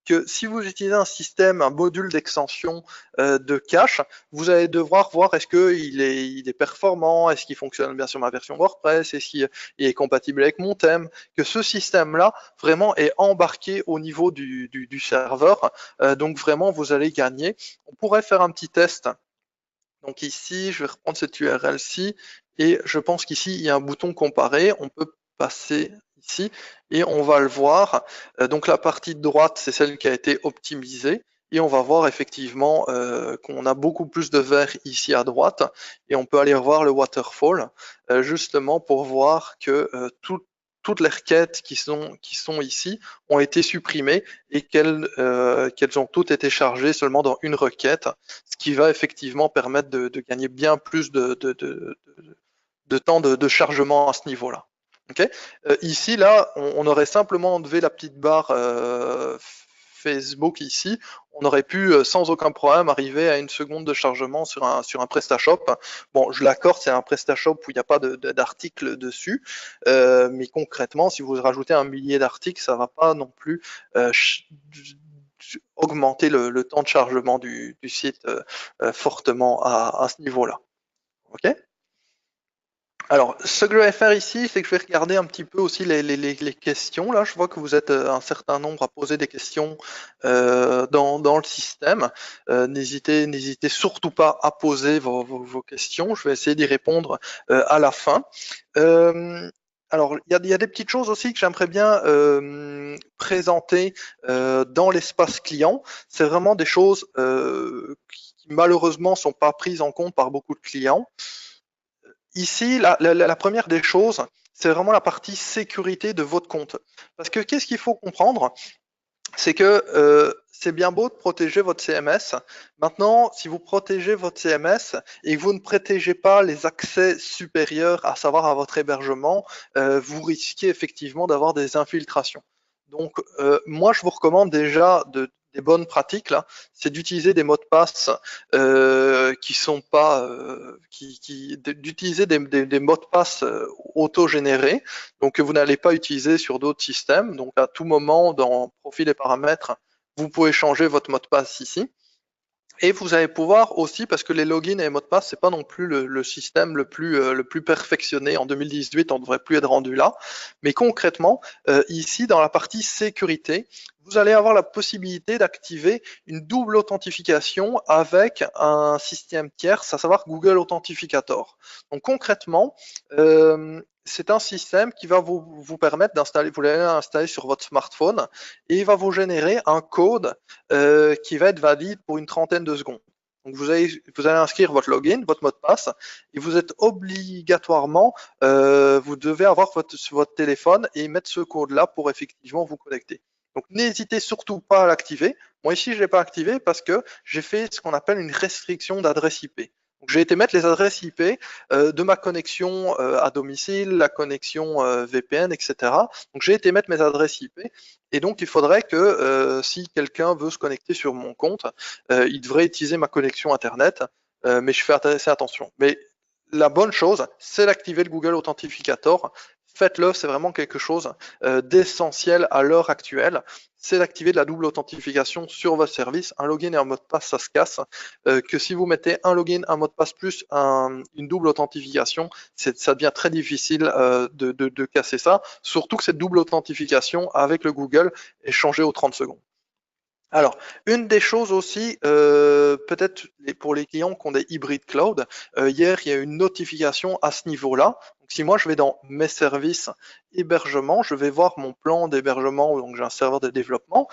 que si vous utilisez un système, un module d'extension de cache, vous allez devoir voir est-ce qu'il est performant, est-ce qu'il fonctionne bien sur ma version WordPress, est-ce qu'il est compatible avec mon thème, que ce système-là vraiment est embarqué au niveau du serveur, donc vraiment vous allez gagner. On pourrait faire un petit test. Donc ici, je vais reprendre cette URL-ci et je pense qu'ici, il y a un bouton comparer. On peut passer ici et on va le voir. Donc la partie de droite, c'est celle qui a été optimisée et on va voir effectivement qu'on a beaucoup plus de vert ici à droite et on peut aller voir le waterfall justement pour voir que toutes les requêtes qui sont ici ont été supprimées et qu'elles ont toutes été chargées seulement dans une requête, ce qui va effectivement permettre de gagner bien plus de temps de chargement à ce niveau-là. Okay. Ici, là, on aurait simplement enlevé la petite barre Facebook ici, on aurait pu sans aucun problème arriver à 1 seconde de chargement sur un PrestaShop. Bon, je l'accorde, c'est un PrestaShop où il n'y a pas d'articles dessus, mais concrètement, si vous rajoutez 1 millier d'articles, ça ne va pas non plus augmenter le temps de chargement du site fortement à ce niveau-là. Ok. Alors, ce que je vais faire ici, c'est que je vais regarder un petit peu aussi les questions. Là, je vois que vous êtes un certain nombre à poser des questions dans le système. N'hésitez surtout pas à poser vos questions. Je vais essayer d'y répondre à la fin. Alors, il y a des petites choses aussi que j'aimerais bien présenter dans l'espace client. C'est vraiment des choses qui malheureusement sont pas prises en compte par beaucoup de clients. Ici, la première des choses, c'est vraiment la partie sécurité de votre compte. Parce que qu'est-ce qu'il faut comprendre? C'est que c'est bien beau de protéger votre CMS. Maintenant, si vous protégez votre CMS et que vous ne protégez pas les accès supérieurs, à savoir à votre hébergement, vous risquez effectivement d'avoir des infiltrations. Donc, moi, je vous recommande déjà des bonnes pratiques là, c'est d'utiliser des mots de passe qui sont pas, d'utiliser des mots de passe auto-générés, donc que vous n'allez pas utiliser sur d'autres systèmes. Donc, à tout moment, dans Profil et paramètres, vous pouvez changer votre mot de passe ici. Et vous allez pouvoir aussi, parce que les logins et les mots de passe, c'est pas non plus le système le plus perfectionné. En 2018, on ne devrait plus être rendu là. Mais concrètement, ici, dans la partie sécurité, vous allez avoir la possibilité d'activer une double authentification avec un système tierce, à savoir Google Authentificator. Donc concrètement, c'est un système qui va vous permettre d'installer, vous l'allez installer sur votre smartphone et il va vous générer un code qui va être valide pour une trentaine de secondes. Donc vous allez inscrire votre login, votre mot de passe, et vous êtes obligatoirement, vous devez avoir votre téléphone et mettre ce code-là pour effectivement vous connecter. Donc n'hésitez surtout pas à l'activer. Moi ici, je ne l'ai pas activé parce que j'ai fait ce qu'on appelle une restriction d'adresse IP. Donc j'ai été mettre les adresses IP de ma connexion à domicile, la connexion VPN, etc. Donc j'ai été mettre mes adresses IP et donc il faudrait que si quelqu'un veut se connecter sur mon compte, il devrait utiliser ma connexion Internet, mais je fais assez attention. Mais la bonne chose, c'est d'activer le Google Authentificator. Faites-le, c'est vraiment quelque chose d'essentiel à l'heure actuelle. C'est d'activer de la double authentification sur votre service. Un login et un mot de passe, ça se casse. Que si vous mettez un login, un mot de passe plus une double authentification, ça devient très difficile de casser ça. Surtout que cette double authentification avec le Google est changée aux 30 secondes. Alors, une des choses aussi, peut-être pour les clients qui ont des hybrides cloud, hier, il y a eu une notification à ce niveau-là. Donc, si moi, je vais dans mes services hébergement, je vais voir mon plan d'hébergement, donc j'ai un serveur de développement.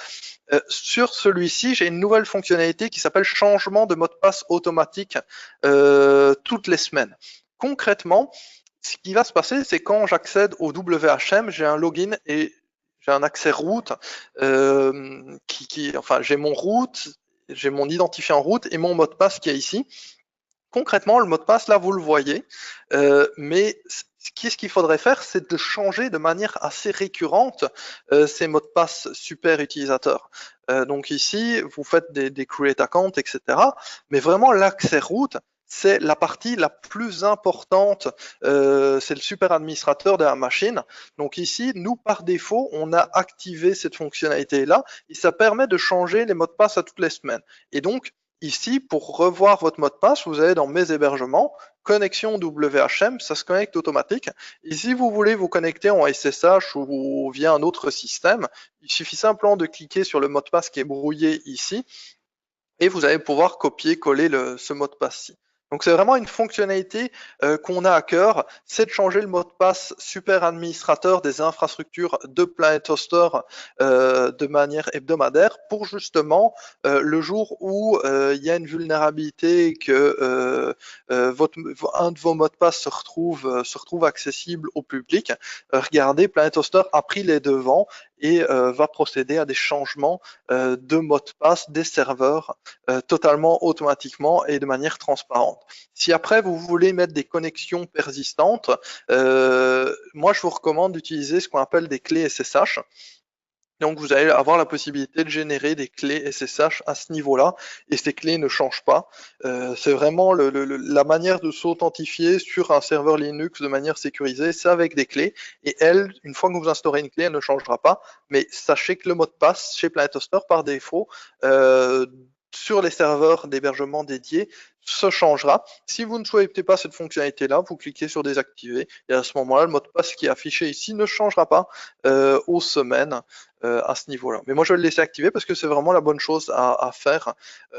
Sur celui-ci, j'ai une nouvelle fonctionnalité qui s'appelle changement de mot de passe automatique toutes les semaines. Concrètement, ce qui va se passer, c'est quand j'accède au WHM, j'ai un login et j'ai un accès route enfin, j'ai mon route, j'ai mon identifiant route et mon mot de passe qui est ici. Concrètement, le mot de passe, là, vous le voyez, mais ce qu'il faudrait faire, c'est de changer de manière assez récurrente ces mots de passe super utilisateurs. Donc ici, vous faites des create accounts, etc. Mais vraiment, l'accès route, c'est la partie la plus importante, c'est le super administrateur de la machine. Donc ici, nous, par défaut, on a activé cette fonctionnalité-là et ça permet de changer les mots de passe à toutes les semaines. Et donc, ici, pour revoir votre mot de passe, vous allez dans mes hébergements, connexion WHM, ça se connecte automatique. Et si vous voulez vous connecter en SSH ou via un autre système, il suffit simplement de cliquer sur le mot de passe qui est brouillé ici et vous allez pouvoir copier-coller ce mot de passe-ci. Donc c'est vraiment une fonctionnalité qu'on a à cœur, c'est de changer le mot de passe super administrateur des infrastructures de Planet Hoster de manière hebdomadaire pour justement le jour où il y a une vulnérabilité et que un de vos mots de passe se retrouve accessible au public. Regardez, Planet Hoster a pris les devants et va procéder à des changements de mots de passe des serveurs totalement automatiquement et de manière transparente. Si après vous voulez mettre des connexions persistantes, moi je vous recommande d'utiliser ce qu'on appelle des clés SSH. Donc vous allez avoir la possibilité de générer des clés SSH à ce niveau-là et ces clés ne changent pas. C'est vraiment la manière de s'authentifier sur un serveur Linux de manière sécurisée, c'est avec des clés et elle, une fois que vous instaurez une clé, elle ne changera pas. Mais sachez que le mot de passe chez Planet Hoster par défaut sur les serveurs d'hébergement dédiés se changera. Si vous ne souhaitez pas cette fonctionnalité-là, vous cliquez sur désactiver et à ce moment-là, le mot de passe qui est affiché ici ne changera pas aux semaines à ce niveau-là. Mais moi, je vais le laisser activer parce que c'est vraiment la bonne chose à faire.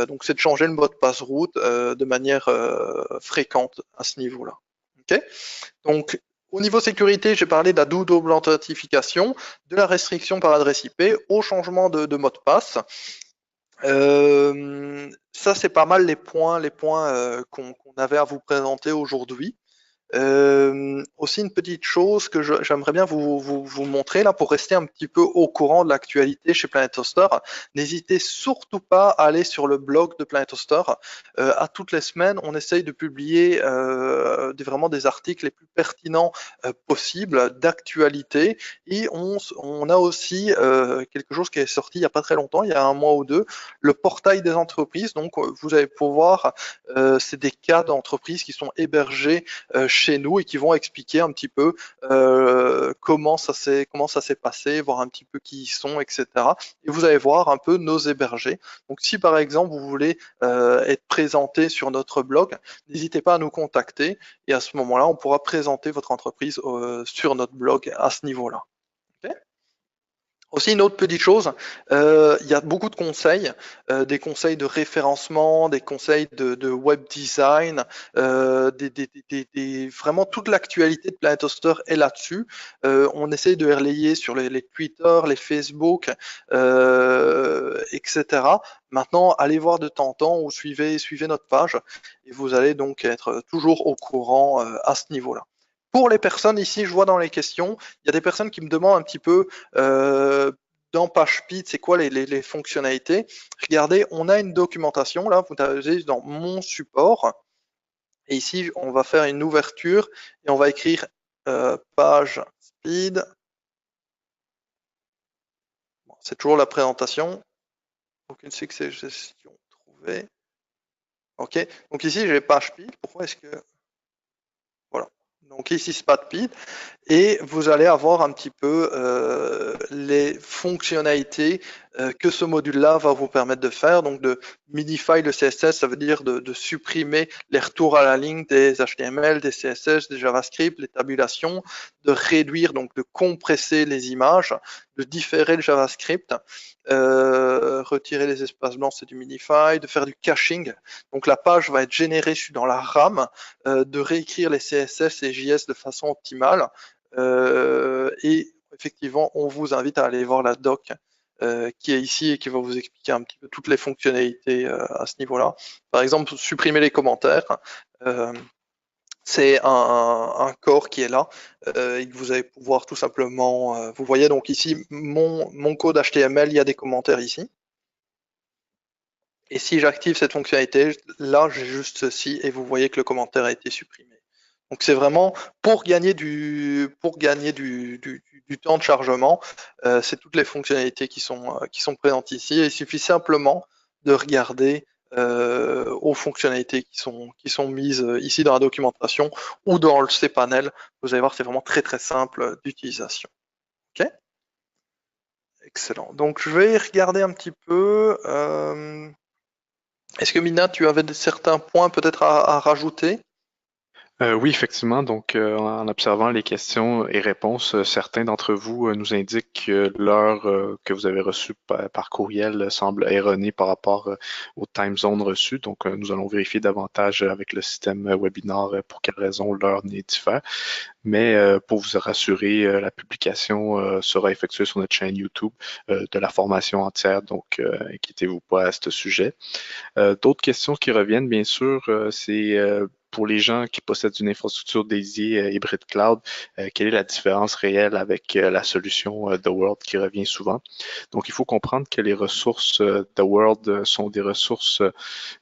Donc, c'est de changer le mot de passe route de manière fréquente à ce niveau-là. Okay, donc, au niveau sécurité, j'ai parlé de la double authentification, de la restriction par adresse IP, au changement de mot de passe. Ça, c'est pas mal les points qu'on avait à vous présenter aujourd'hui. Aussi une petite chose que j'aimerais bien vous montrer là pour rester un petit peu au courant de l'actualité chez Planet Hoster. N'hésitez surtout pas à aller sur le blog de Planet Hoster. À toutes les semaines, on essaye de publier vraiment des articles les plus pertinents possibles d'actualité. Et on a aussi quelque chose qui est sorti il n'y a pas très longtemps, il y a un mois ou deux, le portail des entreprises. Donc vous allez pouvoir, c'est des cas d'entreprises qui sont hébergés chez nous et qui vont expliquer un petit peu comment ça s'est passé, voir un petit peu qui ils sont, etc. Et vous allez voir un peu nos hébergés. Donc si par exemple vous voulez être présenté sur notre blog, n'hésitez pas à nous contacter et à ce moment-là, on pourra présenter votre entreprise sur notre blog à ce niveau-là. Okay. Aussi une autre petite chose, il y a beaucoup de conseils, des conseils de référencement, des conseils de web design, vraiment toute l'actualité de Planet Hoster est là-dessus. On essaye de relayer sur les Twitter, les Facebook, etc. Maintenant, allez voir de temps en temps ou suivez notre page et vous allez donc être toujours au courant à ce niveau-là. Pour les personnes ici, je vois dans les questions, il y a des personnes qui me demandent un petit peu dans PageSpeed, c'est quoi les fonctionnalités. Regardez, on a une documentation, là, vous avez dans mon support. Et ici, on va faire une ouverture et on va écrire PageSpeed. Bon, c'est toujours la présentation. Aucune succession trouvée. OK, donc ici, j'ai PageSpeed. Pourquoi est-ce que... Voilà. Donc ici, SpadPeed, et vous allez avoir un petit peu les fonctionnalités que ce module-là va vous permettre de faire. Donc de minify le CSS, ça veut dire de supprimer les retours à la ligne des HTML, des CSS, des JavaScript, les tabulations, de réduire, donc de compresser les images, de différer le JavaScript, retirer les espaces blancs, c'est du minify, de faire du caching. Donc la page va être générée dans la RAM, de réécrire les CSS et JS de façon optimale. Et effectivement, on vous invite à aller voir la doc qui est ici et qui va vous expliquer un petit peu toutes les fonctionnalités à ce niveau-là. Par exemple, supprimer les commentaires. C'est un corps qui est là et que vous allez pouvoir tout simplement, vous voyez donc ici mon code HTML, il y a des commentaires ici. Et si j'active cette fonctionnalité, là j'ai juste ceci et vous voyez que le commentaire a été supprimé. Donc c'est vraiment pour gagner du temps de chargement, c'est toutes les fonctionnalités qui sont présentes ici. Et il suffit simplement de regarder aux fonctionnalités qui sont mises ici dans la documentation ou dans le cPanel. Vous allez voir, c'est vraiment très très simple d'utilisation. Ok ? Excellent. Donc je vais regarder un petit peu. Est-ce que Mina, tu avais certains points peut-être à rajouter ? Oui, effectivement. Donc, en observant les questions et réponses, certains d'entre vous nous indiquent que l'heure que vous avez reçue par courriel semble erronée par rapport au time zone reçu. Donc, nous allons vérifier davantage avec le système webinar pour quelle raison l'heure n'est diffère. Mais pour vous rassurer, la publication sera effectuée sur notre chaîne YouTube de la formation entière. Donc, inquiétez-vous pas à ce sujet. D'autres questions qui reviennent, bien sûr, c'est pour les gens qui possèdent une infrastructure dédiée hybride cloud, quelle est la différence réelle avec la solution The World qui revient souvent? Donc, il faut comprendre que les ressources The World sont des ressources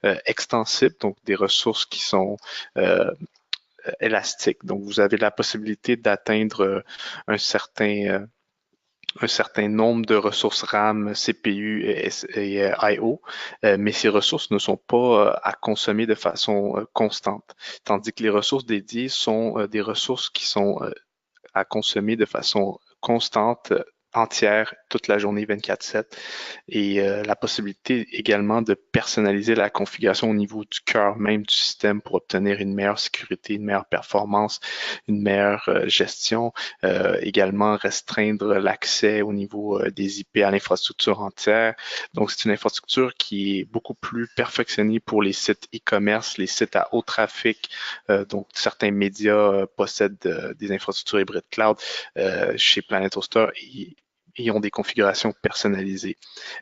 extensibles, donc des ressources qui sont élastiques. Donc, vous avez la possibilité d'atteindre un certain nombre de ressources RAM, CPU et I/O, mais ces ressources ne sont pas à consommer de façon constante, tandis que les ressources dédiées sont des ressources qui sont à consommer de façon constante, entière, toute la journée 24/7, et la possibilité également de personnaliser la configuration au niveau du cœur même du système pour obtenir une meilleure sécurité, une meilleure performance, une meilleure gestion, également restreindre l'accès au niveau des IP à l'infrastructure entière. Donc, c'est une infrastructure qui est beaucoup plus perfectionnée pour les sites e-commerce, les sites à haut trafic. Donc, certains médias possèdent des infrastructures hybrides cloud. Chez Planet Hoster, ils ont des configurations personnalisées.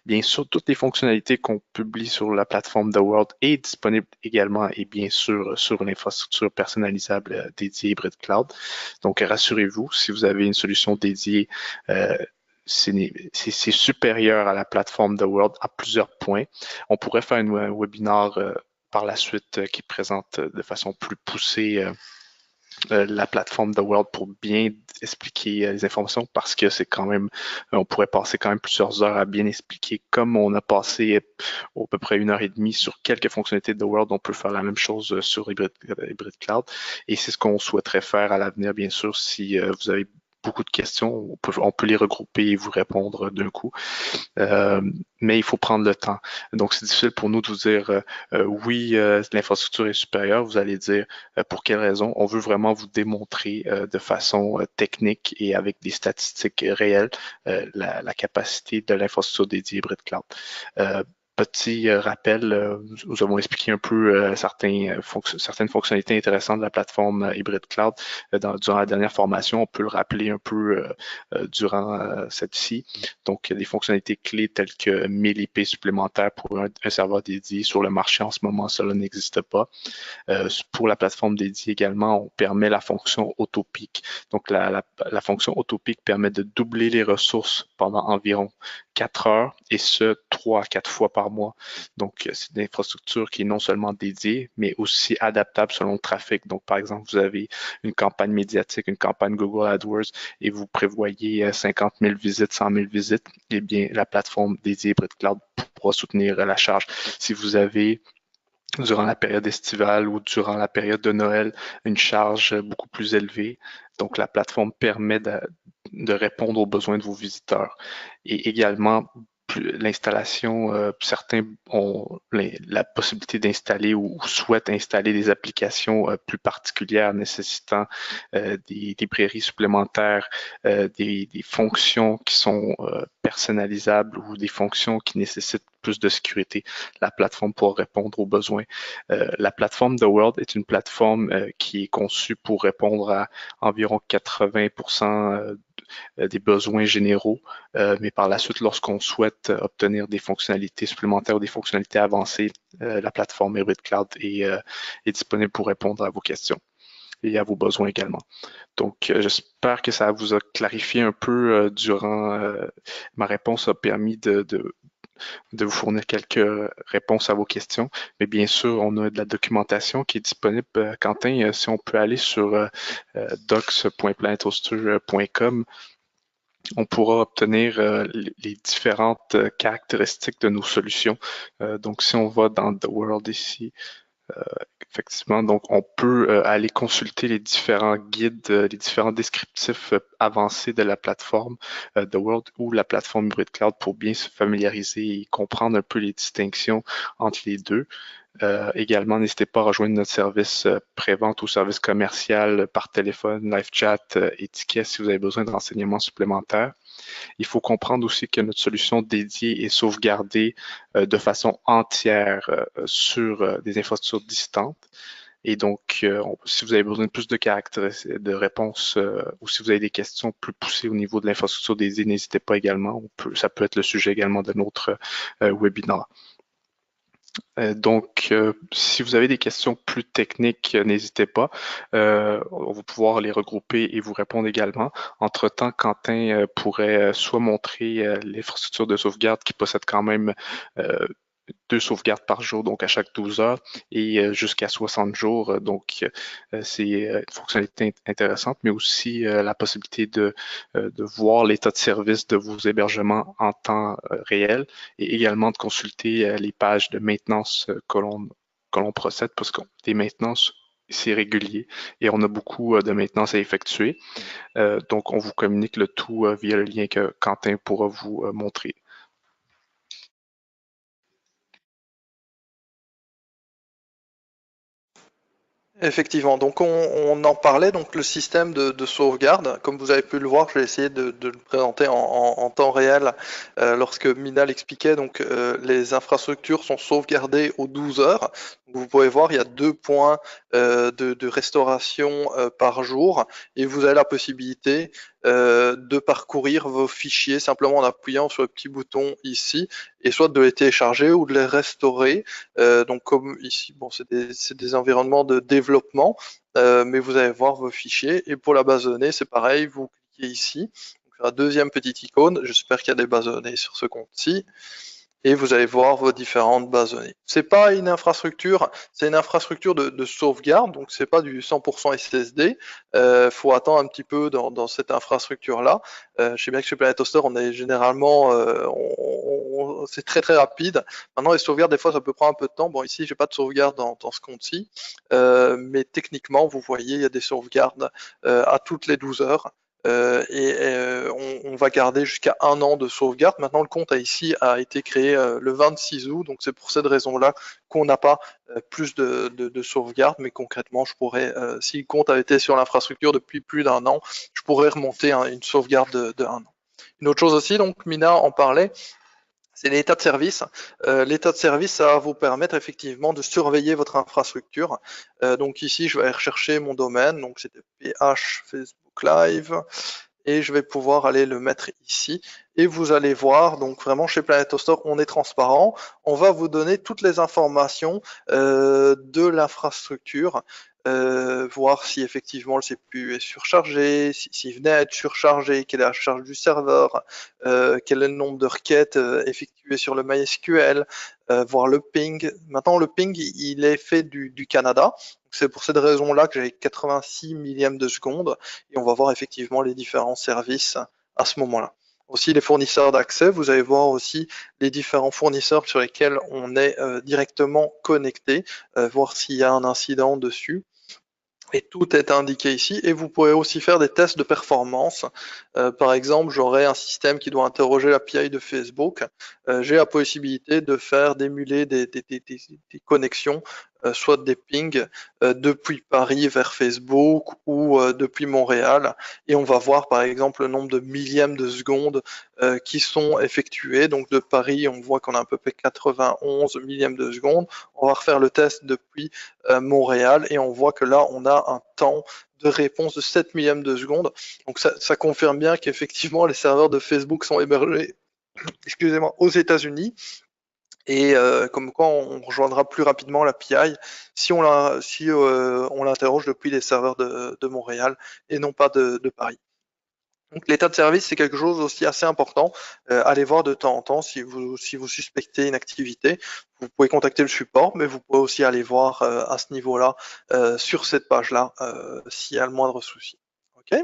Bien sûr, toutes les fonctionnalités qu'on publie sur la plateforme The World est disponible également et bien sûr sur l'infrastructure personnalisable dédiée Hybrid Cloud. Donc, rassurez-vous, si vous avez une solution dédiée, c'est supérieur à la plateforme The World à plusieurs points. On pourrait faire un webinaire par la suite qui présente de façon plus poussée la plateforme The World pour bien expliquer les informations parce que c'est quand même, on pourrait passer quand même plusieurs heures à bien expliquer. Comme on a passé à peu près 1 heure et demie sur quelques fonctionnalités de The World, on peut faire la même chose sur Hybrid Cloud et c'est ce qu'on souhaiterait faire à l'avenir, bien sûr, si vous avez beaucoup de questions, on peut les regrouper et vous répondre d'un coup. Mais il faut prendre le temps. Donc, c'est difficile pour nous de vous dire oui, l'infrastructure est supérieure. Vous allez dire pour quelle raison. On veut vraiment vous démontrer de façon technique et avec des statistiques réelles la capacité de l'infrastructure dédiée Hybrid Cloud. Petit rappel, nous avons expliqué un peu certaines fonctionnalités intéressantes de la plateforme Hybrid Cloud durant la dernière formation. On peut le rappeler un peu durant celle-ci. Donc, il y a des fonctionnalités clés telles que 1000 IP supplémentaires pour un serveur dédié. Sur le marché en ce moment, cela n'existe pas. Pour la plateforme dédiée également, on permet la fonction auto-peak. Donc, la fonction auto-peak permet de doubler les ressources pendant environ 4 heures et ce, 3 à 4 fois par mois. Donc, c'est une infrastructure qui est non seulement dédiée, mais aussi adaptable selon le trafic. Donc, par exemple, vous avez une campagne médiatique, une campagne Google AdWords et vous prévoyez 50 000 visites, 100 000 visites, eh bien, la plateforme dédiée Hybrid Cloud pourra soutenir la charge. Si vous avez durant la période estivale ou durant la période de Noël, une charge beaucoup plus élevée. Donc, la plateforme permet de répondre aux besoins de vos visiteurs. Et également, l'installation, certains ont la possibilité d'installer ou souhaitent installer des applications plus particulières nécessitant des librairies supplémentaires, des fonctions qui sont personnalisables ou des fonctions qui nécessitent plus de sécurité. La plateforme pourra répondre aux besoins. La plateforme The World est une plateforme qui est conçue pour répondre à environ 80% des besoins généraux, mais par la suite, lorsqu'on souhaite obtenir des fonctionnalités supplémentaires ou des fonctionnalités avancées, la plateforme Hybrid Cloud est disponible pour répondre à vos questions et à vos besoins également. Donc, j'espère que ça vous a clarifié un peu durant ma réponse a permis de vous fournir quelques réponses à vos questions. Mais bien sûr, on a de la documentation qui est disponible. Quentin, si on peut aller sur docs.planethoster.com, on pourra obtenir les différentes caractéristiques de nos solutions. Donc, si on va dans The World ici, effectivement, donc on peut aller consulter les différents guides, les différents descriptifs avancés de la plateforme The World ou la plateforme Hybrid Cloud pour bien se familiariser et comprendre un peu les distinctions entre les deux. Également, n'hésitez pas à rejoindre notre service pré-vente ou service commercial par téléphone, live chat et ticket si vous avez besoin de renseignements supplémentaires. Il faut comprendre aussi que notre solution dédiée est sauvegardée de façon entière sur des infrastructures distantes. Et donc, si vous avez besoin de plus de caractéristiques, de réponses ou si vous avez des questions plus poussées au niveau de l'infrastructure dédiée, n'hésitez pas également. Ça peut être le sujet également de notre webinaire. Donc, si vous avez des questions plus techniques, n'hésitez pas. On va pouvoir les regrouper et vous répondre également. Entre-temps, Quentin pourrait soit montrer l'infrastructure de sauvegarde qui possède quand même 2 sauvegardes par jour, donc à chaque 12 heures et jusqu'à 60 jours. Donc, c'est une fonctionnalité intéressante, mais aussi la possibilité de voir l'état de service de vos hébergements en temps réel et également de consulter les pages de maintenance que l'on procède parce que des maintenances, c'est régulier et on a beaucoup de maintenance à effectuer. Donc, on vous communique le tout via le lien que Quentin pourra vous montrer. Effectivement, donc on en parlait, donc le système de sauvegarde, comme vous avez pu le voir, j'ai essayé de le présenter en temps réel lorsque Mina l'expliquait, donc les infrastructures sont sauvegardées aux 12 heures. Vous pouvez voir, il y a 2 points de restauration par jour et vous avez la possibilité de parcourir vos fichiers simplement en appuyant sur le petit bouton ici et soit de les télécharger ou de les restaurer. Donc comme ici, bon, c'est des environnements de développement, mais vous allez voir vos fichiers. Et pour la base de données, c'est pareil, vous cliquez ici, donc la deuxième petite icône, j'espère qu'il y a des bases de données sur ce compte-ci. Et vous allez voir vos différentes bases de données. C'est pas une infrastructure, c'est une infrastructure de sauvegarde, donc c'est pas du 100% SSD. Faut attendre un petit peu dans cette infrastructure-là. Je sais bien que chez PlanetHoster, on est généralement, c'est très très rapide. Maintenant, les sauvegardes, des fois, ça peut prendre un peu de temps. Bon, ici, j'ai pas de sauvegarde dans ce compte-ci, mais techniquement, vous voyez, il y a des sauvegardes à toutes les 12 heures. On va garder jusqu'à 1 an de sauvegarde. Maintenant, le compte ici a été créé le 26 août, donc c'est pour cette raison-là qu'on n'a pas plus de sauvegarde, mais concrètement, je pourrais, si le compte avait été sur l'infrastructure depuis plus d'1 an, je pourrais remonter une sauvegarde de 1 an. Une autre chose aussi, donc Mina en parlait, c'est l'état de service. L'état de service, ça va vous permettre effectivement de surveiller votre infrastructure. Donc ici, je vais rechercher mon domaine, donc c'était PH Facebook Live, et je vais pouvoir aller le mettre ici. Et vous allez voir, donc vraiment chez PlanetHoster, on est transparent. On va vous donner toutes les informations de l'infrastructure. Voir si effectivement le CPU est surchargé, s'il venait à être surchargé, quelle est la charge du serveur, quel est le nombre de requêtes effectuées sur le MySQL, voir le ping. Maintenant, le ping, il est fait du Canada. C'est pour cette raison-là que j'ai 86 millièmes de seconde et on va voir effectivement les différents services à ce moment-là. Aussi les fournisseurs d'accès, vous allez voir aussi les différents fournisseurs sur lesquels on est directement connecté, voir s'il y a un incident dessus. Et tout est indiqué ici. Et vous pouvez aussi faire des tests de performance. Par exemple, j'aurai un système qui doit interroger l'API de Facebook. J'ai la possibilité de faire d'émuler des connexions, soit des pings depuis Paris vers Facebook ou depuis Montréal. Et on va voir par exemple le nombre de millièmes de seconde qui sont effectués. Donc de Paris, on voit qu'on a à peu près 91 millièmes de seconde. On va refaire le test depuis Montréal et on voit que là, on a un temps de réponse de 7 millièmes de seconde. Donc ça confirme bien qu'effectivement, les serveurs de Facebook sont hébergés excusez-moi, aux États-Unis. Et comme quoi on rejoindra plus rapidement l'API si on l'interroge depuis les serveurs de Montréal et non pas de Paris. Donc l'état de service, c'est quelque chose aussi assez important. Allez voir de temps en temps si vous suspectez une activité. Vous pouvez contacter le support, mais vous pouvez aussi aller voir à ce niveau-là, sur cette page-là, s'il y a le moindre souci. OK?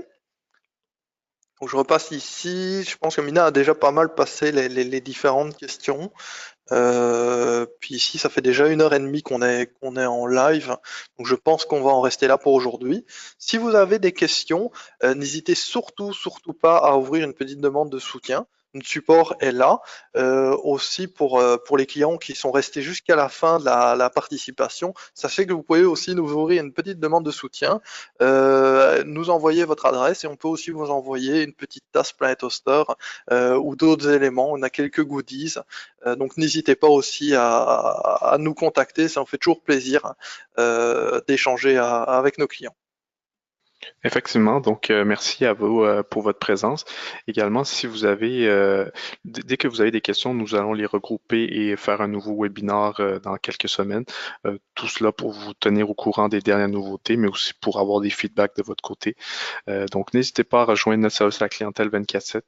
Donc je repasse ici. Je pense que Mina a déjà pas mal passé les différentes questions. Puis ici, ça fait déjà 1h30 qu'on est en live, donc je pense qu'on va en rester là pour aujourd'hui. Si vous avez des questions, n'hésitez surtout pas à ouvrir une petite demande de soutien. Notre support est là. Aussi pour les clients qui sont restés jusqu'à la fin de la participation, sachez que vous pouvez aussi nous ouvrir une petite demande de soutien, nous envoyer votre adresse et on peut aussi vous envoyer une petite tasse Planet Hoster ou d'autres éléments. On a quelques goodies. Donc n'hésitez pas aussi à nous contacter, ça nous fait toujours plaisir d'échanger avec nos clients. Effectivement, donc merci à vous pour votre présence. Également, si vous avez, dès que vous avez des questions, nous allons les regrouper et faire un nouveau webinaire dans quelques semaines. Tout cela pour vous tenir au courant des dernières nouveautés, mais aussi pour avoir des feedbacks de votre côté. Donc n'hésitez pas à rejoindre notre service à la clientèle 24/7,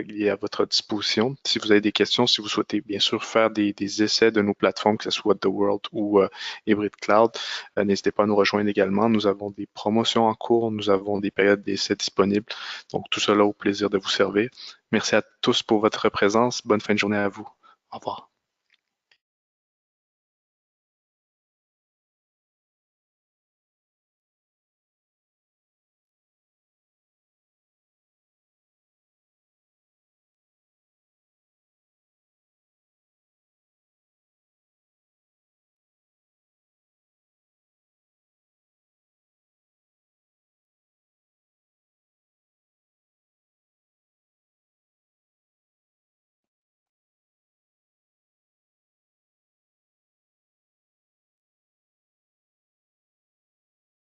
il est à votre disposition. Si vous avez des questions, si vous souhaitez bien sûr faire des essais de nos plateformes, que ce soit The World ou Hybrid Cloud, n'hésitez pas à nous rejoindre également. Nous avons des promotions en cours, nous avons des périodes d'essai disponibles. Donc tout cela au plaisir de vous servir. Merci à tous pour votre présence. Bonne fin de journée à vous. Au revoir.